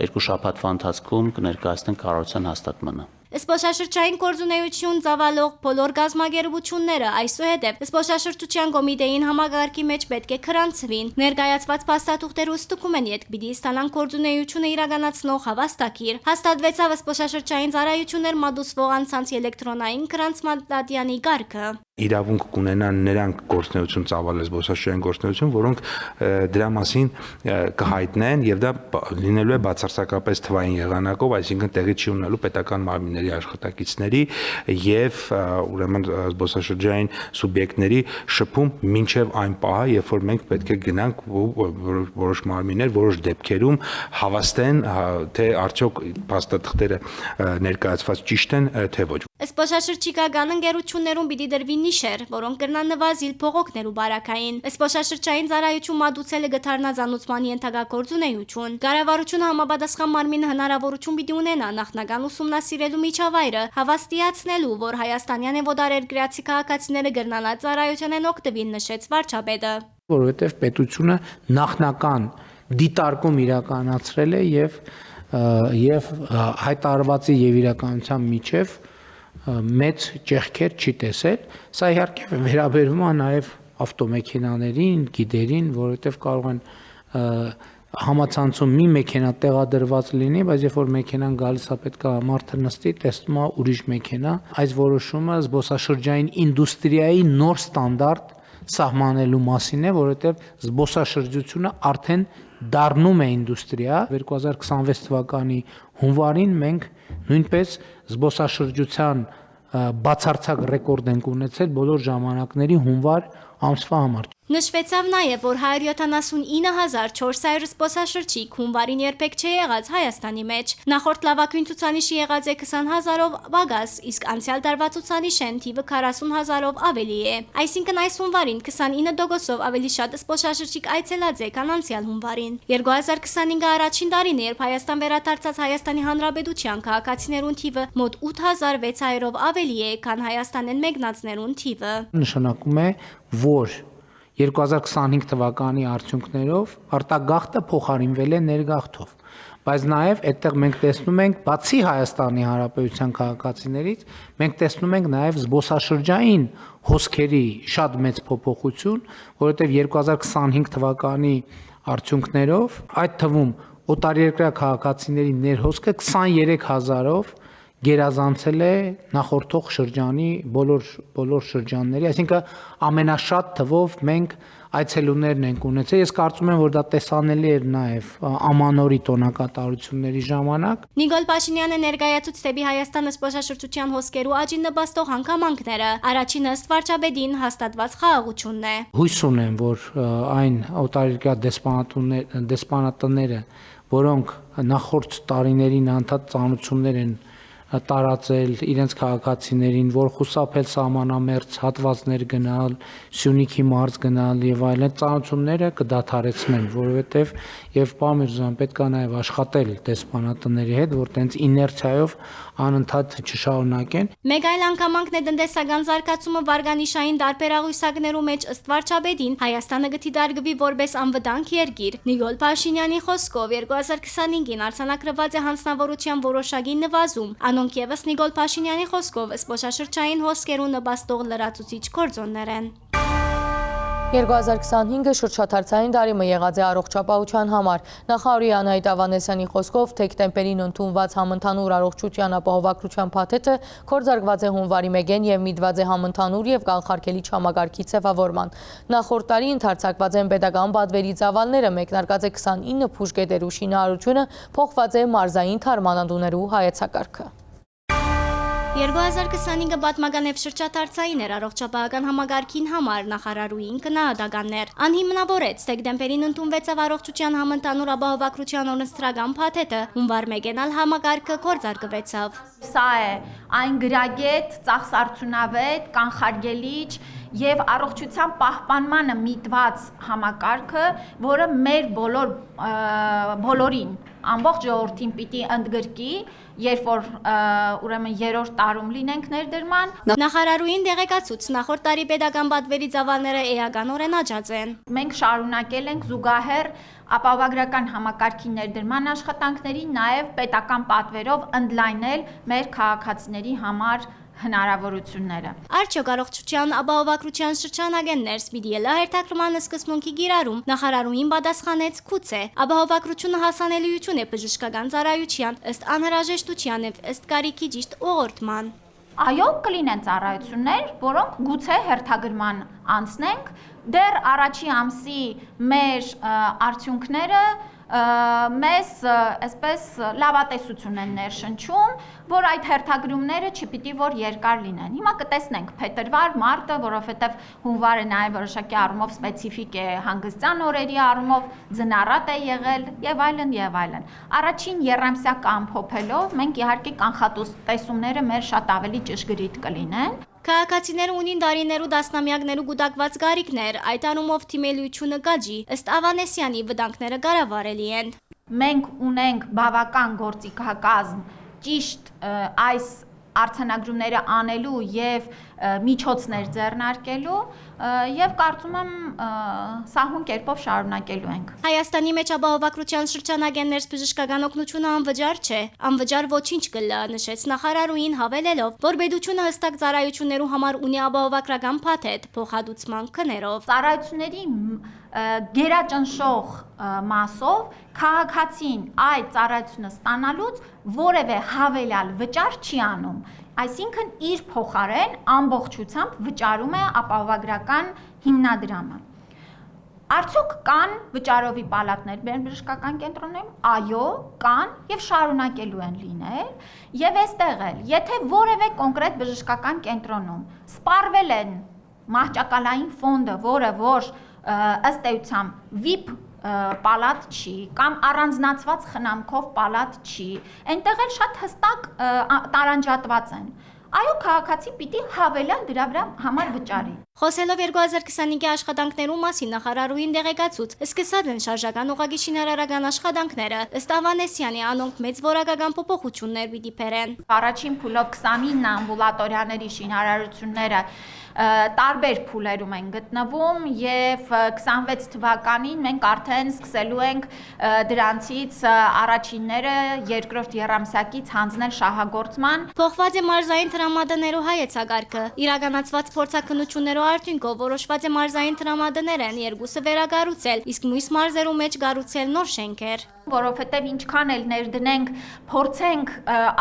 2 շաբաթվա ընթացքում կներկայացնենք կառավարության հաստատմանը։ Զբոսաշրջային գործունեություն ծավալող բոլոր գազագերբությունները այսուհետև զբոսաշրջության կոմիտեին համագարկի մեջ պետք է քրանցվին։ Ներկայացված փաստաթուղթերը ստուգում են ետք պիտի ստանան գործունեությունը իրականացնող հավաստագիր։ Հաստատվեցավ զբոսաշրջային ծառայություններ մատուցվող անձանց էլեկտրոնային քրանցման դատյանի կարգը։ Իրավունք կունենան նրանք գործունեություն ծավալել զբոսաշրջային գործունեություն, որոնք դրա մասին կհայտնեն եւ դա լինելու է բացարձակապես թվային եղանակով, այսինքն տեղի չի ունենալու պետական մարմինների աշխատակիցների եւ ուրեմն զբոսաշրջային սուբյեկտների շփում մինչեւ այն պահը, երբ որ մենք պետք է գնանք որոշ մարմիններ որոշ դեպքերում հավաստեն, թե արդյոք փաստաթղթերը ներկայացված ճիշտ են, թե ոչ։ Զբոսաշրջիկական ընկերություններում պիտի դրվի նիշեր, որոնք կրնան նվազիլ փողոքներու բարակային։ Զբոսաշրջային ծառայություն մատուցելը գթարնազանուցման ենթակա գործունեություն։ Կառավարությունը համապատասխան մարմին հնարավորություն պիտի ունենա նախնական ուսումնասիրելու միջավայրը, հավաստիացնելու, որ հայաստանյան եւ օտարերկրացի քաղաքացիները կրնան ծառայության են օգտվին, նշեց վարչապետը։ Որովհետեւ պետությունը նախնական դիտարկում իրականացրել է եւ հայտարարվածի եւ իրականության միջև մեծ ճեղքեր չի տեսել, սա իհարկե վերաբերում է նաև ավտոմեքենաներին, գիդերին, որովհետև կարող են համացանցում մի մեքենա տեղադրված լինի, բայց երբ որ մեքենան գալիս է պետք է մարդը նստի, տեսնում է ուրիշ մեքենա, այս որոշումը զբոսաշրջային ինդուստրիայի նոր ստանդարտ սահմանելու մասին է, որովհետև զբոսաշրջությունը արդեն դառնում է ինդուստրիա։ 2026 թվականի հունվարին մենք նույնպես զբոսաշրջության բացարձակ ռեկորդ ենք ունեցել բոլոր ժամանակների հունվար ամսվա համար։ Նշվեցավ նաև, որ 179,400 զբոսաշրջիկ հունվարին երբեք չի եղած Հայաստանի մեջ։ Նախորդ լավագույն ցուցանիշը եղած է 20,000-ով պակաս, իսկ անցյալ տարվա ցուցանիշեն թիվը 40,000-ով ավելի է։ Այսինքն այս հունվարին 29%-ով ավելի շատ զբոսաշրջիկ այցելած է, քան անցյալ հունվարին։ 2025-ը առաջին տարին է, երբ Հայաստան վերադարձած Հայաստանի Հանրապետության քաղաքացիներուն թիվը մոտ 8,600-ով ավելի է, քան Հայաստանեն մեկնածներուն թիվը։ Նշանակում է, որ 2025 թվականի արդյունքներով արտագաղթը փոխարինվել է ներգաղթով, բայց նաև այդտեղ մենք տեսնում ենք բացի Հայաստանի Հանրապետության քաղաքացիներից, մենք տեսնում ենք նաև զբոսաշրջային հոսքերի շատ մեծ փոփոխություն, որովհետև 2025 թվականի արդյունքներով այդ թվում օտարերկրյա քաղաքացիների ներհոսքը 23000-ով գերազանցել է նախորդող շրջանի բոլոր շրջանների, այսինքն ամենաշատ թվով մենք այցելուներն ենք ունեցել։ Ես կարծում եմ, որ դա տեսանելի էր նաև ամանորի տոնակատարությունների ժամանակ։ Նիկոլ Փաշինյանը ներկայացուց դեպի Հայաստան զբոսաշրջության հոսքերու աճին նպաստող հանգամանքները, առաջինը ըստ վարչապետին հաստատված խաղաղությունն է։ Հույս ունեմ, որ այն օտարերկրյա դեսպանատները, որոնք նախորդ տարիներին անդադ ծանոթություններ են տարածել իրենց քաղաքացիներին, որ խուսափել սահմանամերձ հատվածներ գնալ, Սյունիքի մարզ գնալ եւ այլն ծանոթությունները կդադարեցնեն, որովհետեւ եւ պարոն Միրզոյան պետք է նաեւ աշխատել դեսպանատների հետ, որ տենց իներցիայով անընդհատ չշարունակեն։ Մեկ այլ անգամանքն է տնտեսական զարգացումը վարգանիշային տարբերաղույսակներու մեջ ըստ վարչապետին Հայաստանը գտիդարգվի որպես անվտանգ երկիր։ Նիկոլ Փաշինյանի խոսքով 2025-ին արձանագրված է հանձնավորության որոշակի նվազում, անոնք եւս Նիկոլ Փաշինյանի խոսքով զբոսաշրջային հոսքերու նպաստող լրացուցիչ գործոններ են։ 2025-ը շրջադարձային տարի եղած է առողջապահության համար։ Նախարարի Անահիտ Ավանեսյանի խոսքով թեքտեմպերին ընդունված համընդհանուր առողջության ապահովագրության փաթեթը կորձարկված է հունվարի 1-ին եւ միտված է համընդհանուր եւ կանխարգելիչ համագարքի ձևավորման։ Նախորդ տարի ընդարձակված են պետական բադվերի ծավալները, մեկնարկած է 29 փուշկետերու շինարարությունը, փոխված է մարզային թարմանանդուներու հայեցակարգը։ 2025-ը պատմական եւ շրջադարձային էր առողջապահական համագարքին համար նախարարուին գնահատականներ։ Անհիմնավորեց թեքտեմպերին ընդունվեցավ առողջության համընդհանուր ապահովագրության օրենսդրական փաթեթը, հունվար 1-ին համագարքը կորձարկվեցավ։ Սա է այն գրագետ, ծախսարդյունավետ, կանխարգելիչ եւ առողջության պահպանմանը միտված համակարգը, որը մեր բոլորին ամբողջ ժողովրդին պիտի ընդգրկի, երբ որ ուրեմն երրորդ տարում լինենք ներդրման։ Նախարարուին դեղեկացուց նախորդ տարի պետական բադվերի ծավալները էականորեն աճած են։ Մենք շարունակել ենք զուգահեռ ապահովագրական համակարգի ներդրման աշխատանքների, նաև պետական պատվերով ընդլայնել մեր քաղաքացիների համար հնարավորությունները։ Արդյոք առողջության ապահովագրության շրջանագեններ Սպիդիելը հերթակրման սկզբունքի գիրառում նախարարուին պատասխանեց գուցե ապահովագրությունը հասանելիություն է բժշկական ծառայության ըստ անհրաժեշտության եւ ըստ կարիքի ճիշտ ուղղորդման։ Այո, կլինեն ծառայություններ, որոնք գուցե հերթագրման անցնենք, դեռ առաջի ամսի մեր արդյունքները մեզ այսպես լավատեսություն են ներշնչում, որ այդ հերթագրումները չպիտի որ երկար լինեն։ Հիմա կտեսնենք փետրվար, մարտը, որովհետև հունվարը նաև որոշակի առումով սպეციფիկ է հանգստյան օրերի առումով, ձնառատ է եղել եւ այլն եւ այլն։ Առաջին երամսյա ամփոփելով մենք իհարկե կանխատեսումները մեր շատ ավելի ճշգրիտ կլինեն։ Քաղաքացիները ունին դարիներու դասնամյակներու գուտակված գարիքներ, այդ անումով թիմելիությունը գաջի, ըստ Ավանեսյանի վտանգները կառավարելի են։ Մենք ունենք բավական գործիքակազմ ճիշտ այս արձանագրումները անելու եւ միջոցներ ձեռնարկելու եւ կարծում եմ սահուն կերպով շարունակելու ենք։ Հայաստանի մեջ ապահովագրության շրջանագեններ բժշկական օգնությունը անվճար չէ, անվճար ոչինչ կլա, նշեց նախարարուին հավելելով, որ պետությունը հստակ ծառայություններու համար ունի ապահովագրական փաթեթ փոխհատուցման քներով։ Ծառայությունների գերաճնշող մասով քաղաքացին այդ ծառայությունը ստանալուց որևէ հավելյալ վճար չի անում, այսինքն իր փոխարեն ամբողջությամբ վճարում է ապահովագրական հիմնադրամը։ Արդյոք կան վճարովի պալատներ մեր բժշկական կենտրոններում։ Այո, կան եւ շարունակելու են լինել, եւ այստեղ էլ, եթե որևէ կոնկրետ բժշկական կենտրոնում սպառվել են մահճակալային ֆոնդը, որը որ ըստ էության VIP պալատ չի կամ առանձնացված խնամքով պալատ չի, այնտեղ էլ շատ հստակ տարանջատված են։ Այո, քաղաքացի պիտի հավելյալ դրա վրա համար վճարի։ Խոսելով 2025-ի աշխատանքներու մասին նախարարուին դեղեկացուց, սկսած են շարժական ուղղակի շինարարական աշխատանքները, ըստ Ավանեսյանի անոնք մեծ որակական փոփոխություններ պիտի բերեն։ Առաջին փուլով 29 ամբուլատորիաների շինարարությունները տարբեր փուլերում են գտնվում եւ 26 թվականին մենք արդեն սկսելու ենք դրանցից առաջինները երկրորդ եռամսյակից հանձնել շահագործման։ Փոխված է մարզային տրամադներու հայեցակարգը։ Իրականացված փորձակնություններու արդյունքով որոշված է մարզային տրամադներեն երկուսը վերակառուցել, իսկ մյուս մարզերու մեջ կառուցել նոր շենքեր։ Որովհետև ինչքան էլ ներդնենք, փորձենք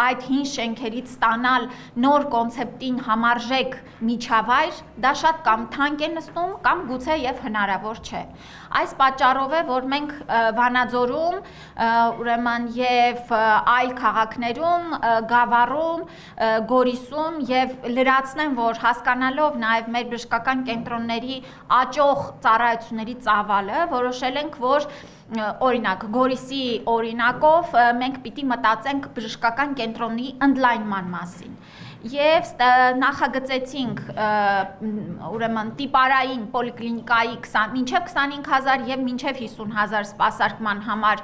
այդ հին շենքերից ստանալ նոր կոնցեպտին համարժեք միջավայր, դա շատ կամ թանկ է նստում, կամ գուցե եւ հնարավոր չէ։ Այս պատճառով է, որ մենք Վանաձորում, ուրեմն եւ այլ քաղաքներում, Գավառում, Գորիսում եւ լրացնեմ, որ հասկանալով նաեւ մեր բժշկական կենտրոնների աճող ծառայությունների ծավալը, որոշել ենք, որ օրինակ Գորիսի օրինակով մենք պիտի մտածենք բժշկական կենտրոնի ընդլայնման մասին եւ նախագծեցինք ուրեմն տիպարային պոլիկլինիկայի մինչեւ 25000 եւ մինչեւ 50000 սպասարկման համար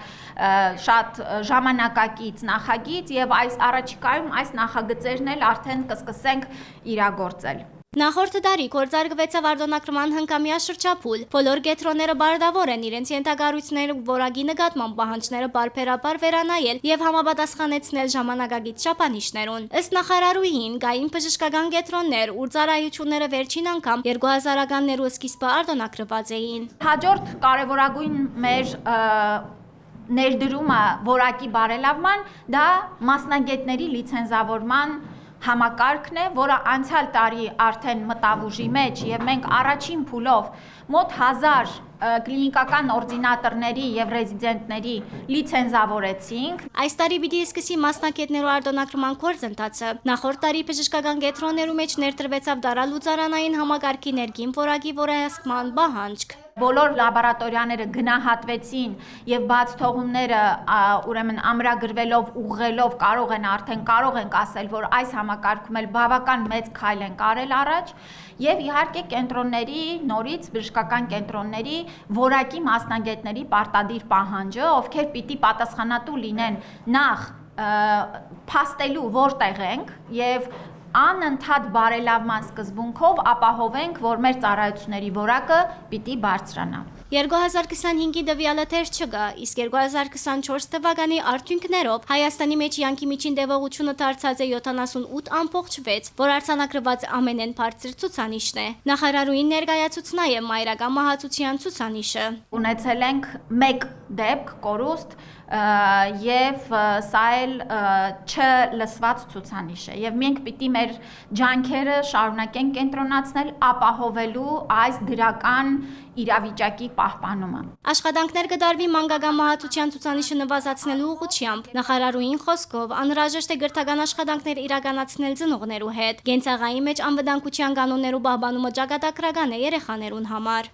շատ ժամանակակից նախագիծ եւ այս առաջիկայում այս նախագծերն էլ արդեն կսկսենք իրագործել։ Նախորդ տարի գործարկվեցավ արտոնագրման հնգամյա շրջափուլ։ Բոլոր կենտրոնները բարդավոր են իրենց ենթակառույցները որակի նկատմամբ պահանջները բարբերաբար վերանայել եւ համապատասխանեցնել ժամանակակից չափանիշներուն։ Ըստ նախարարուհին, կային բժշկական կենտրոններ, ուր ծառայությունները վերջին անգամ 2000-ականներու սկիզբը արտոնագրված էին։ Հաջորդ կարևորագույն մեր ներդրումը որակի բարելավման դա մասնագետների լիցենզավորման համակարգն է, որը անցյալ տարի արդեն մտավ ուժի մեջ եւ մենք առաջին փուլով մոտ 1000 կլինիկական օրդինատորների եւ ռեզիդենտների լիցենզավորեցինք։ Այս տարի պիտի սկսի մասնագետներու արտոնագրման գործընթացը։ Նախորդ տարի բժշկական կենտրոններու մեջ ներդրվեցավ դարալուծարանային համակարգի ներքին որակի որահասկման պահանջ։ Բոլոր լաբորատորիաները գնահատվեցին եւ բաց թողումները ուրեմն ամրագրվելով ուղղելով կարող ենք ասել, որ այս համակարգում էլ բավական մեծ քայլ են կարել առաջ եւ իհարկե կենտրոնների նորից բժշկական կենտրոնների որակի մասնագետների պարտադիր պահանջը, ովքեր պիտի պատասխանատու լինեն նախ փաստելու որտեղ ենք եւ անընդհատ բարելավման սկզբունքով ապահովենք, որ մեր ծառայությունների որակը պիտի բարձրանա։ 2025-ի դվյալը թեր չկա, իսկ 2024 թվականի արդյունքներով Հայաստանի մեջ յանքի միջին տևողությունը դարձած է 78.6, որ արձանագրված ամենեն բարձր ցուցանիշն է։ Նախարարուհին ներկայացուց նաև մայրական մահացության ցուցանիշը։ Ունեցել ենք 1 դեպք կորուստ եւ սա էլ չլսված ցուցանիշ է եւ մենք պիտի մեր ջանքերը շարունակենք կենտրոնացնել ապահովելու այս դրական իրավիճակի պահպանումը։ Աշխատանքներ կդարվի մանկական մահացության ցուցանիշը նվազեցնելու ուղղությամբ։ Նախարարուհին խոսքով անհրաժեշտ է գրթական աշխատանքներ իրականացնել ծնողներու հետ։ Գենցաղայի մեջ անվտանգության կանոններու պահպանումը ճակատագրական է երեխաներուն համար։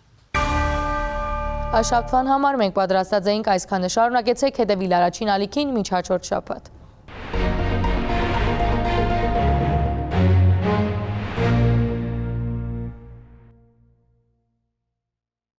Այս շաբթվան համար մենք պատրաստած էինք այսքանը, շարունակեցեք հետևել առաջին ալիքին մինչ հաջորդ շաբաթ։